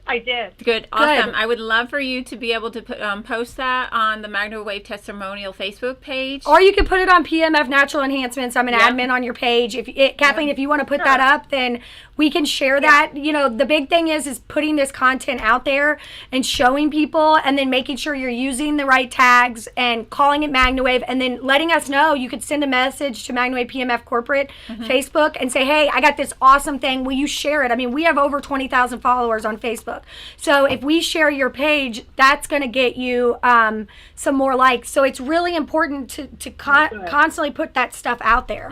I did. Good. Awesome. I would love for you to be able to post that on the Magna Wave Testimonial Facebook page. Or you can put it on PMF Natural Enhancements. I'm an admin on your page. Kathleen, if you want to put that up, then we can share that. You know, the big thing is putting this content out there and showing people, and then making sure you're using the right tags and calling it Magna Wave, and then letting us know. You could send a message to Magna Wave PMF Corporate Facebook and say, hey, I got this awesome thing. Will you share it? I mean, we have over 20,000 followers on Facebook. So if we share your page, that's going to get you some more likes. So it's really important to constantly put that stuff out there.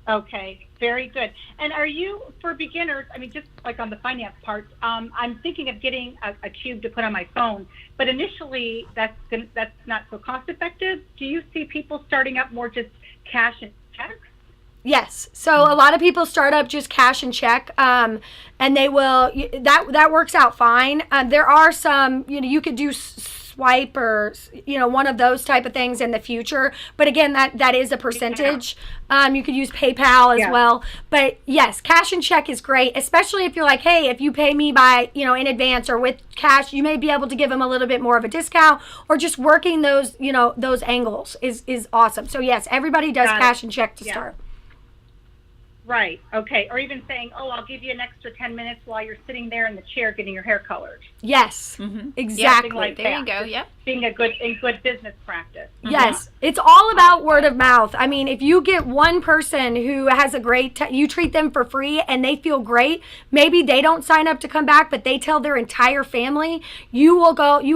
Okay, very good. And are you, for beginners, I mean, just like on the finance part, I'm thinking of getting a cube to put on my phone, but initially that's not so cost effective. Do you see people starting up more just cash and checks? Yes. So a lot of people start up just cash and check, and they will, that works out fine. There are some, you know, you could do swipe or, you know, one of those type of things in the future. But again, that is a percentage. You could use PayPal as well. But yes, cash and check is great, especially if you're like, hey, if you pay me by, you know, in advance or with cash, you may be able to give them a little bit more of a discount, or just working those, you know, those angles is awesome. So yes, everybody does cash and check to start. Right. Okay. Or even saying, "Oh, I'll give you an extra 10 minutes while you're sitting there in the chair getting your hair colored." Yes, exactly. Something like There that. you go. Yep. Being a good business practice. Yes, it's all about word of mouth. I mean, if you get one person who has a great, you treat them for free and they feel great, maybe they don't sign up to come back, but they tell their entire family, you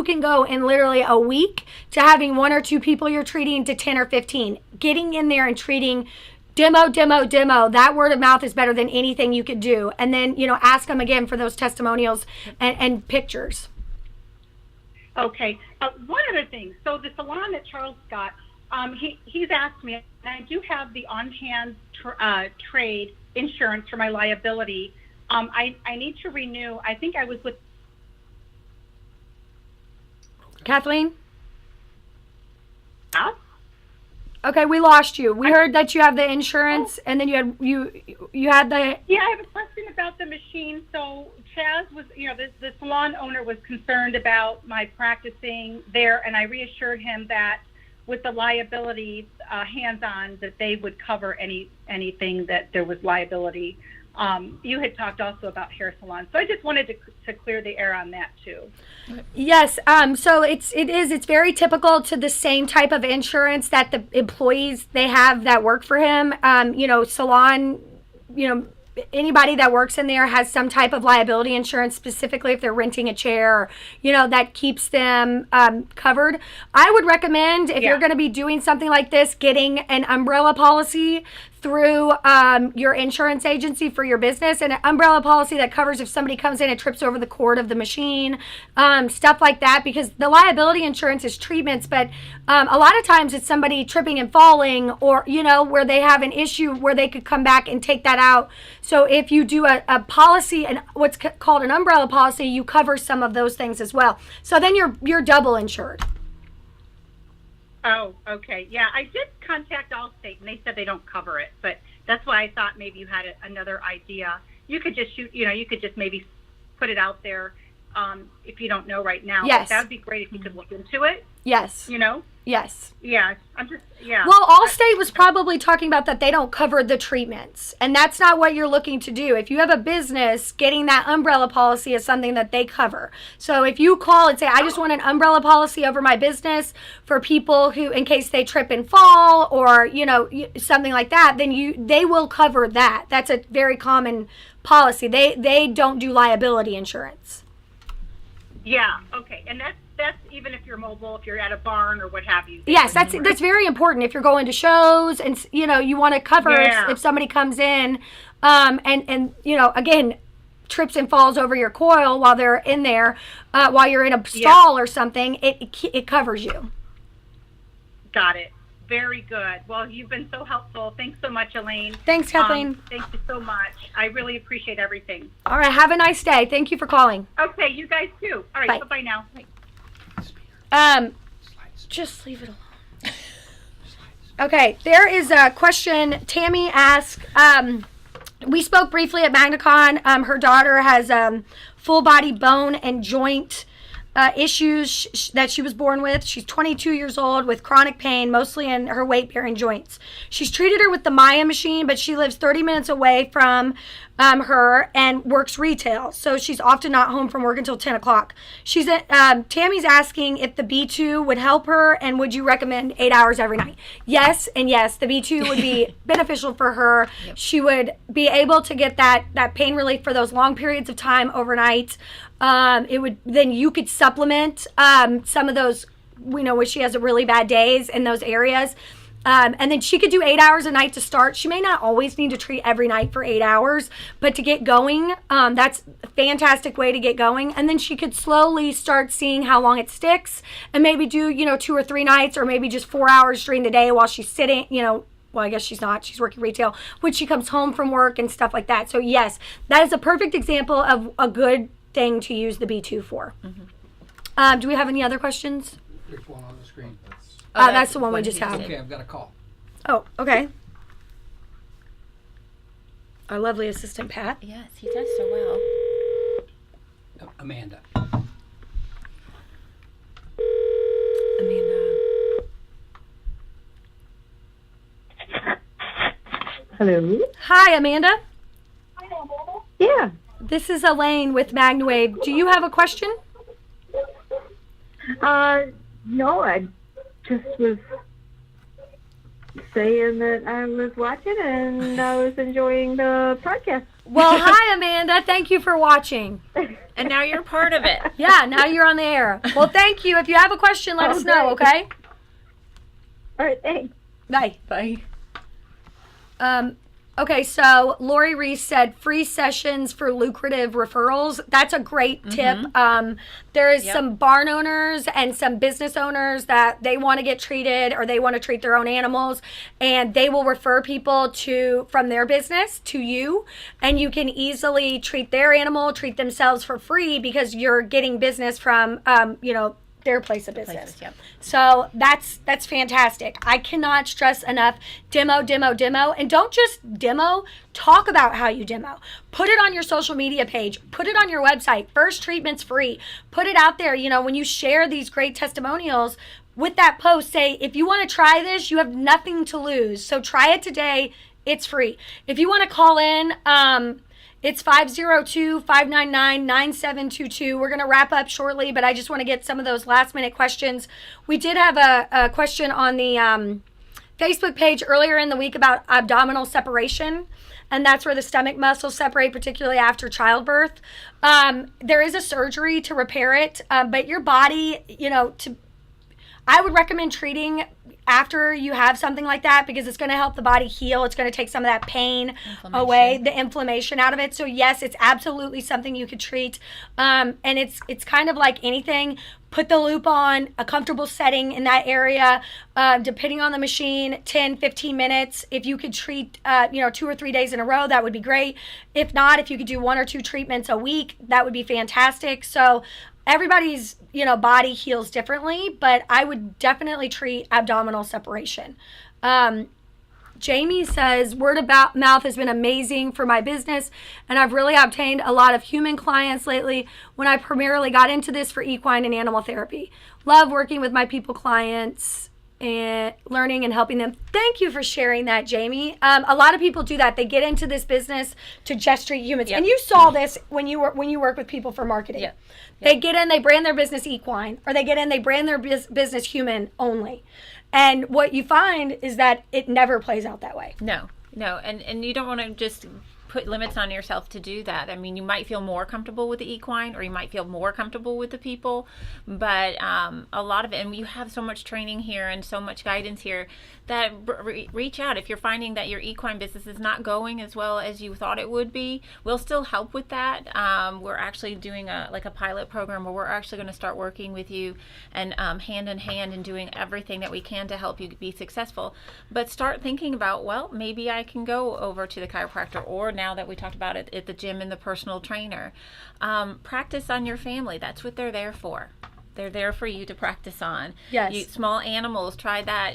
can go in literally a week to having 1 or 2 people you're treating to 10 or 15. Getting in there and treating demo, that word of mouth is better than anything you could do. And then, ask them again for those testimonials and pictures. Okay. One other thing. So the salon that Charles got, he's asked me, and I do have the on-hand trade insurance for my liability. I need to renew. I think I was with Kathleen? us. Okay, we lost you. We heard that you have the insurance, and then you had the. Yeah, I have a question about the machine. So Chaz was, the salon owner was concerned about my practicing there, and I reassured him that with the liability hands-on, that they would cover anything that there was liability. You had talked also about hair salons, so I just wanted to clear the air on that too. Yes. So it's very typical to the same type of insurance that the employees they have that work for him. Salon, anybody that works in there has some type of liability insurance, specifically if they're renting a chair, that keeps them covered. I would recommend, if you're going to be doing something like this, getting an umbrella policy through your insurance agency for your business, and an umbrella policy that covers if somebody comes in and trips over the cord of the machine, stuff like that, because the liability insurance is treatments, but a lot of times it's somebody tripping and falling, or where they have an issue where they could come back and take that out. So if you do a policy, and what's called an umbrella policy, you cover some of those things as well. So then you're double insured. Oh, okay. Yeah, I did contact Allstate, and they said they don't cover it, but that's why I thought maybe you had another idea. You could just you could just maybe put it out there if you don't know right now. Yes. That would be great if you could look into it. Yes. Yes. Yeah, Well, Allstate was probably talking about that they don't cover the treatments, and that's not what you're looking to do. If you have a business, getting that umbrella policy is something that they cover. So if you call and say, I just want an umbrella policy over my business for people who, in case they trip and fall, or, something like that, then they will cover that. That's a very common policy. They don't do liability insurance. Yeah, okay. And that's even if you're mobile, if you're at a barn or what have you. Yes, that's very important. If you're going to shows and you want to cover if somebody comes in and again trips and falls over your coil while they're in there, while you're in a stall or something, it covers you. Got it. Very good. Well, you've been so helpful. Thanks so much, Elaine. Thanks, Kathleen. Thank you so much. I really appreciate everything. All right. Have a nice day. Thank you for calling. Okay, you guys too. All right. Bye. Bye-bye now. Just leave it alone. Okay. There is a question. Tammy asked, we spoke briefly at Magnacon. Her daughter has full body bone and joint issues that she was born with. She's 22 years old with chronic pain, mostly in her weight-bearing joints. She's treated her with the Maya machine, but she lives 30 minutes away from her and works retail. So she's often not home from work until 10 o'clock. Tammy's asking if the B2 would help her, and would you recommend 8 hours every night? Yes, and yes, the B2 would be beneficial for her. Yep. She would be able to get that pain relief for those long periods of time overnight. Then you could supplement some of those, where she has really bad days in those areas. And then she could do 8 hours a night to start. She may not always need to treat every night for 8 hours, but to get going, that's a fantastic way to get going. And then she could slowly start seeing how long it sticks, and maybe do, 2 or 3 nights, or maybe just 4 hours during the day while she's sitting, well, I guess she's not. She's working retail when she comes home from work and stuff like that. So yes, that is a perfect example of a good thing to use the B2 for. Mm-hmm. Do we have any other questions? There's one on the screen. That's the one we just had. Okay, I've got a call. Oh, okay. Our lovely assistant, Pat. Yes, he does so well. Amanda. Hello. Hi, Amanda. Yeah. This is Elaine with Magna Wave. Do you have a question? No, I just was saying that I was watching and I was enjoying the podcast. Well, hi, Amanda. Thank you for watching. And now you're part of it. Yeah, now you're on the air. Well, thank you. If you have a question, let us know, okay? All right, thanks. Bye. Bye. Okay, so Lori Reese said free sessions for lucrative referrals. That's a great tip. There is some barn owners and some business owners that they want to get treated or they want to treat their own animals, and they will refer people from their business to you, and you can easily treat their animal, treat themselves for free because you're getting business from their place of business. So that's fantastic. I cannot stress enough, demo, and don't just demo, talk about how you demo. Put it on your social media page, put it on your website. First treatment's free. Put it out there. When you share these great testimonials with that post, say, if you want to try this, you have nothing to lose. So try it today. It's free. If you want to call in, it's 502-599-9722. We're going to wrap up shortly, but I just want to get some of those last minute questions. We did have a question on the Facebook page earlier in the week about abdominal separation, and that's where the stomach muscles separate, particularly after childbirth. There is a surgery to repair it, but your body, I would recommend treating after you have something like that because it's going to help the body heal. It's going to take some of that pain away, the inflammation out of it. So yes, it's absolutely something you could treat. And it's kind of like anything. Put the loop on, a comfortable setting in that area, depending on the machine, 10, 15 minutes. If you could treat, 2 or 3 days in a row, that would be great. If not, if you could do 1 or 2 treatments a week, that would be fantastic. So everybody's, body heals differently, but I would definitely treat abdominal separation. Jamie says, word of mouth has been amazing for my business, and I've really obtained a lot of human clients lately when I primarily got into this for equine and animal therapy. Love working with my people clients and learning and helping them. Thank you for sharing that, Jamie. A lot of people do that. They get into this business to just treat humans. And you saw this when you work with people for marketing. They get in, they brand their business equine, or they get in, they brand their business human only. And what you find is that it never plays out that way. No. And you don't want to just put limits on yourself to do that. I mean, you might feel more comfortable with the equine or you might feel more comfortable with the people, but a lot of it, and you have so much training here and so much guidance here that reach out. If you're finding that your equine business is not going as well as you thought it would be, we'll still help with that. We're actually doing a pilot program where we're actually going to start working with you and hand in hand and doing everything that we can to help you be successful. But start thinking about, well, maybe I can go over to the chiropractor, or now that we talked about it at the gym and the personal trainer. Practice on your family. That's what they're there for. They're there for you to practice on. Yes. Small animals, try that.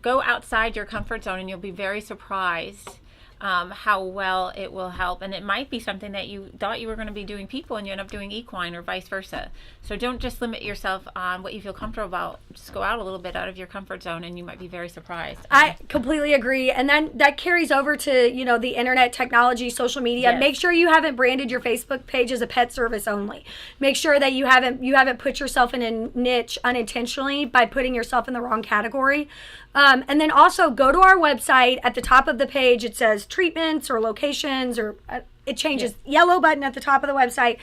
Go outside your comfort zone and you'll be very surprised how well it will help. And it might be something that you thought you were going to be doing people and you end up doing equine, or vice versa. So don't just limit yourself on what you feel comfortable about. Just go out a little bit out of your comfort zone and you might be very surprised. I completely agree. And then that carries over to, the internet, technology, social media. Yes. Make sure you haven't branded your Facebook page as a pet service only. Make sure that you haven't put yourself in a niche unintentionally by putting yourself in the wrong category. And then also go to our website. At the top of the page, it says treatments or locations, or it changes. Yellow button at the top of the website.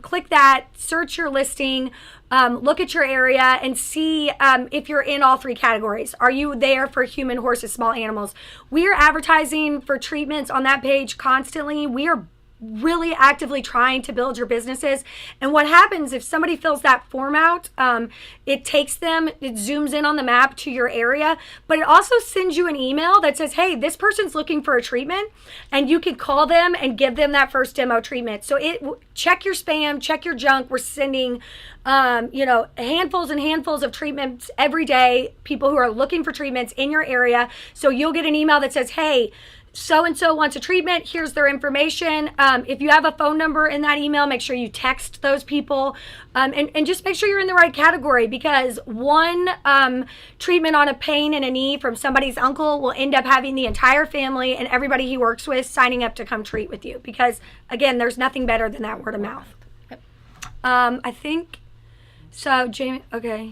Click that, search your listing, look at your area and see if you're in all 3 categories. Are you there for human, horses, small animals? We are advertising for treatments on that page constantly. We are really actively trying to build your businesses. And what happens if somebody fills that form out, it zooms in on the map to your area, but it also sends you an email that says, hey, this person's looking for a treatment, and you can call them and give them that first demo treatment. So check your spam, check your junk. We're sending handfuls and handfuls of treatments every day, people who are looking for treatments in your area. So you'll get an email that says, hey, so-and-so wants a treatment. Here's their information. If you have a phone number in that email, make sure you text those people, and just make sure you're in the right category, because one treatment on a pain in a knee from somebody's uncle will end up having the entire family and everybody he works with signing up to come treat with you, because, again, there's nothing better than that word of mouth. I think, so, Jamie, okay.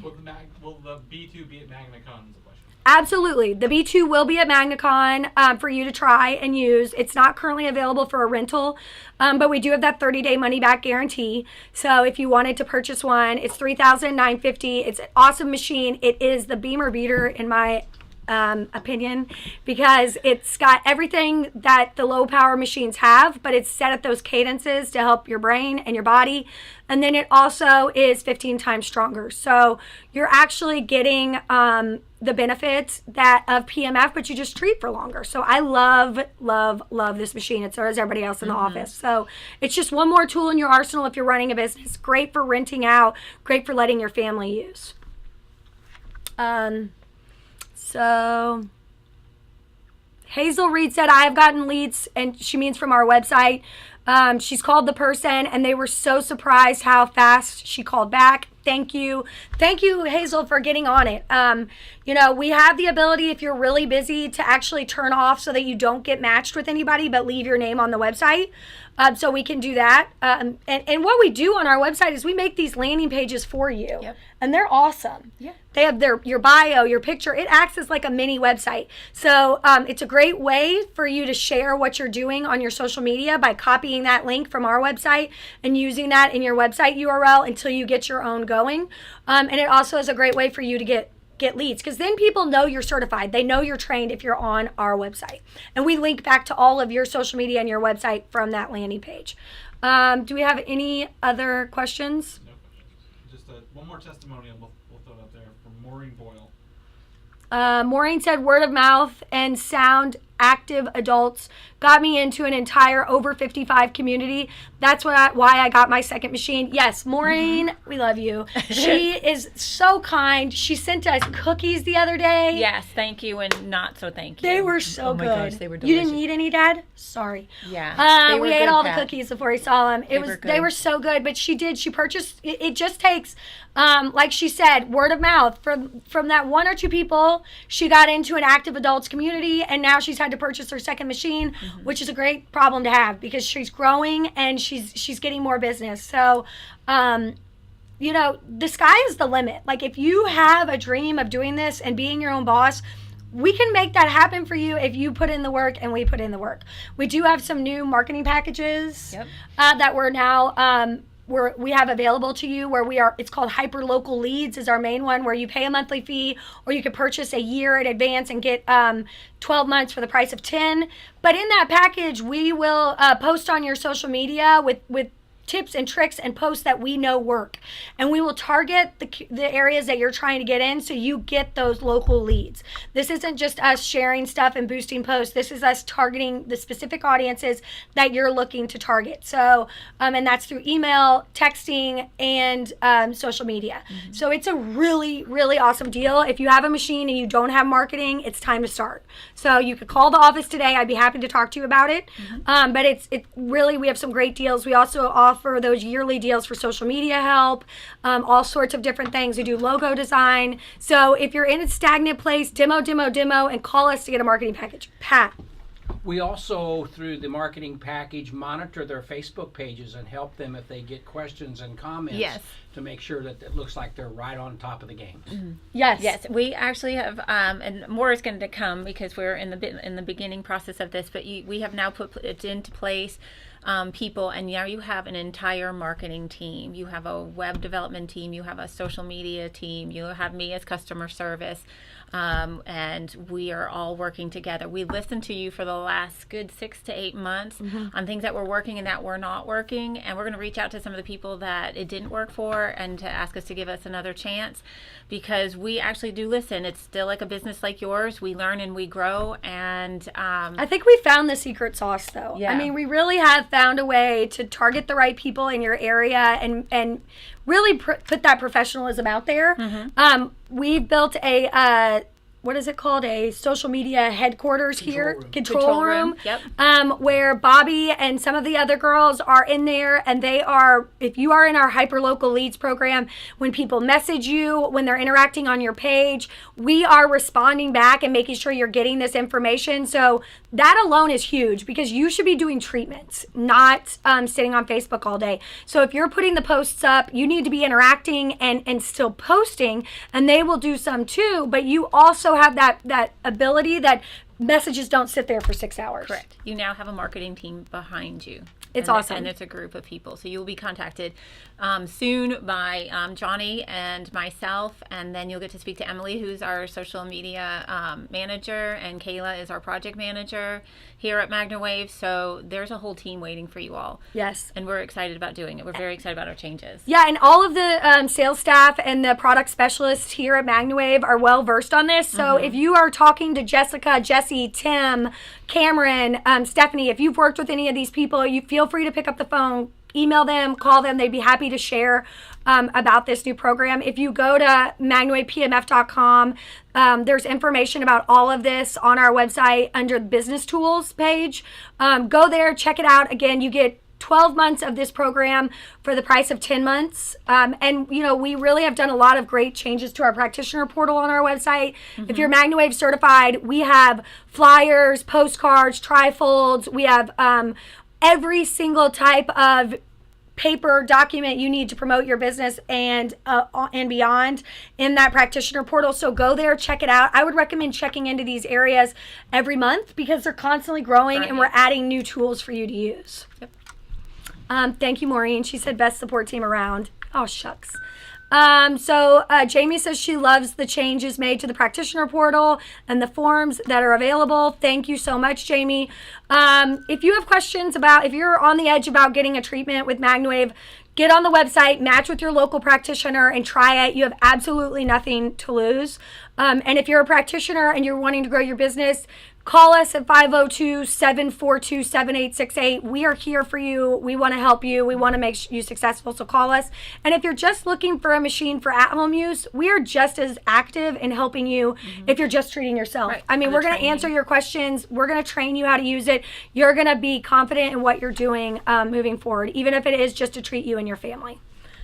Will the B2 be at Magnacon is the question. Absolutely. The B2 will be at Magnacon for you to try and use. It's not currently available for a rental, but we do have that 30-day money-back guarantee. So if you wanted to purchase one, it's $3,950. It's an awesome machine. It is the Beamer beater, in my opinion, because it's got everything that the low-power machines have, but it's set at those cadences to help your brain and your body. And then it also is 15 times stronger. So you're actually getting the benefits of PEMF, but you just treat for longer. So I love, love, love this machine, and so does everybody else in the office. So it's just one more tool in your arsenal if you're running a business. Great for renting out, great for letting your family use. So Hazel Reed said, I have gotten leads, and she means from our website. She's called the person, and they were so surprised how fast she called back. Thank you. Thank you, Hazel, for getting on it. We have the ability, if you're really busy, to actually turn off so that you don't get matched with anybody, but leave your name on the website. So we can do that. And what we do on our website is we make these landing pages for you. Yep. And they're awesome. Yeah. They have your bio, your picture. It acts as like a mini website. So it's a great way for you to share what you're doing on your social media by copying that link from our website and using that in your website URL until you get your own going. And it also is a great way for you to get leads, because then people know you're certified. They know you're trained if you're on our website. And we link back to all of your social media and your website from that landing page. Do we have any other questions? No questions. Just one more testimonial we'll throw it up there from Maureen Boyle. Maureen said, word of mouth and sound active adults got me into an entire over 55 community. That's why I got my second machine. Yes, Maureen, we love you. She is so kind. She sent us cookies the other day. Yes, thank you, and not so thank you. They were so good. Gosh, they were You delicious. didn't eat any, Dad? Sorry. Yeah, they were we ate good, all the Pat. cookies before we saw them. They were so good, but she purchased, it just takes, like she said, word of mouth. From that one or two people, she got into an active adults community, and now she's had to purchase her second machine, which is a great problem to have, because she's growing and she's getting more business. So, the sky is the limit. Like, if you have a dream of doing this and being your own boss, we can make that happen for you if you put in the work and we put in the work. We do have some new marketing packages that we're now we have available to you, where it's called Hyper Local Leads is our main one, where you pay a monthly fee, or you could purchase a year in advance and get 12 months for the price of 10. But in that package, we will post on your social media with tips and tricks and posts that we know work, and we will target the areas that you're trying to get in, so you get those local leads. This isn't just us sharing stuff and boosting posts. This is us targeting the specific audiences that you're looking to target. So and that's through email, texting, and social media. So it's a really, really awesome deal. If you have a machine and you don't have marketing, it's time to start. So you could call the office today. I'd be happy to talk to you about it. But it really, we have some great deals. We also offer those yearly deals for social media help, all sorts of different things. We do logo design. So if you're in a stagnant place, demo, and call us to get a marketing package. Pat. We also, through the marketing package, monitor their Facebook pages and help them if they get questions and comments. Yes. To make sure that it looks like they're right on top of the game. Yes, we actually have, and more is going to come because we're in the beginning process of this. But we have now put it into place. People, and now you have an entire marketing team. You have a web development team. You have a social media team. You have me as customer service. And we are all working together. We listened to you for the last good 6 to 8 months on things that were working and that were not working, and we're going to reach out to some of the people that it didn't work for and to ask us to give us another chance, because we actually do listen. It's still like a business like yours. We learn and we grow, and I think we found the secret sauce, though. Yeah. I mean, we really have found a way to target the right people in your area and really put that professionalism out there. We've built a what is it called? A social media headquarters here, room. control room. Yep. Where Bobby and some of the other girls are in there, and they are, if you are in our hyperlocal leads program, when people message you, when they're interacting on your page, we are responding back and making sure you're getting this information. So that alone is huge, because you should be doing treatments, not sitting on Facebook all day. So if you're putting the posts up, you need to be interacting and still posting, and they will do some too, but you also have that ability that messages don't sit there for 6 hours. Correct. You now have a marketing team behind you. It's And awesome. And it's a group of people. So you'll be contacted soon by Johnny and myself, and then you'll get to speak to Emily, who's our social media manager, and Kayla is our project manager here at Magna Wave. So there's a whole team waiting for you all. Yes. And we're excited about doing it. We're very excited about our changes. Yeah, and all of the sales staff and the product specialists here at Magna Wave are well versed on this. So if you are talking to Jessica, Jesse, Tim, Cameron, Stephanie, if you've worked with any of these people, you feel free to pick up the phone, email them, call them. They'd be happy to share about this new program. If you go to magnawavepmf.com, there's information about all of this on our website under the business tools page. Go there, check it out. Again, you get 12 months of this program for the price of 10 months. And, you know, we really have done a lot of great changes to our practitioner portal on our website. If you're Magna Wave certified, we have flyers, postcards, trifolds. We have every single type of paper document you need to promote your business and beyond in that practitioner portal. So go there, check it out. I would recommend checking into these areas every month, because they're constantly growing and we're adding new tools for you to use. Yep. Thank you, Maureen. She said best support team around. Oh, shucks. So Jamie says she loves the changes made to the practitioner portal and the forms that are available. Thank you so much, Jamie. If you have questions about, if you're on the edge about getting a treatment with Magna Wave, get on the website, match with your local practitioner, and try it. You have absolutely nothing to lose. And if you're a practitioner and you're wanting to grow your business, call us at 502-742-7868. We are here for you. We want to help you. We want to make you successful, so call us. And if you're just looking for a machine for at-home use, we are just as active in helping you if you're just treating yourself. Right. I mean, we're going to answer your questions. We're going to train you how to use it. You're going to be confident in what you're doing moving forward, even if it is just to treat you and your family.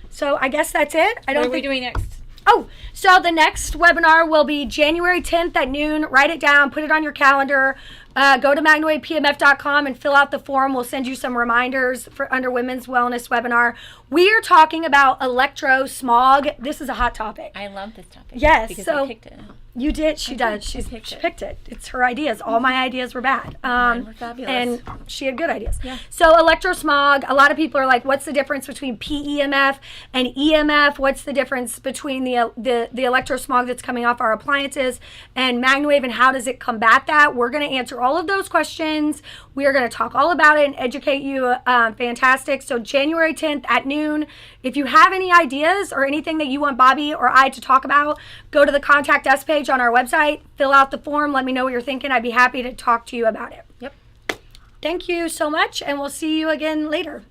So I guess that's it. What are we doing next? Oh, so the next webinar will be January 10th at noon. Write it down, put it on your calendar. Go to magnawavepmf.com and fill out the form. We'll send you some reminders for under Women's Wellness webinar. We are talking about electro smog. This is a hot topic. I love this topic. Yes, Because so I picked it. You did. She does. She picked it. It's her ideas. All my ideas were bad. Mine were fabulous. And she had good ideas. Yeah. So electrosmog, a lot of people are like, what's the difference between PEMF and EMF? What's the difference between the electrosmog that's coming off our appliances and Magna Wave, and how does it combat that? We're going to answer all of those questions. We are going to talk all about it and educate you. Fantastic. So January 10th at noon. If you have any ideas or anything that you want Bobby or I to talk about, go to the Contact Us page on our website, fill out the form, let me know what you're thinking. I'd be happy to talk to you about it. Yep. Thank you so much, and we'll see you again later.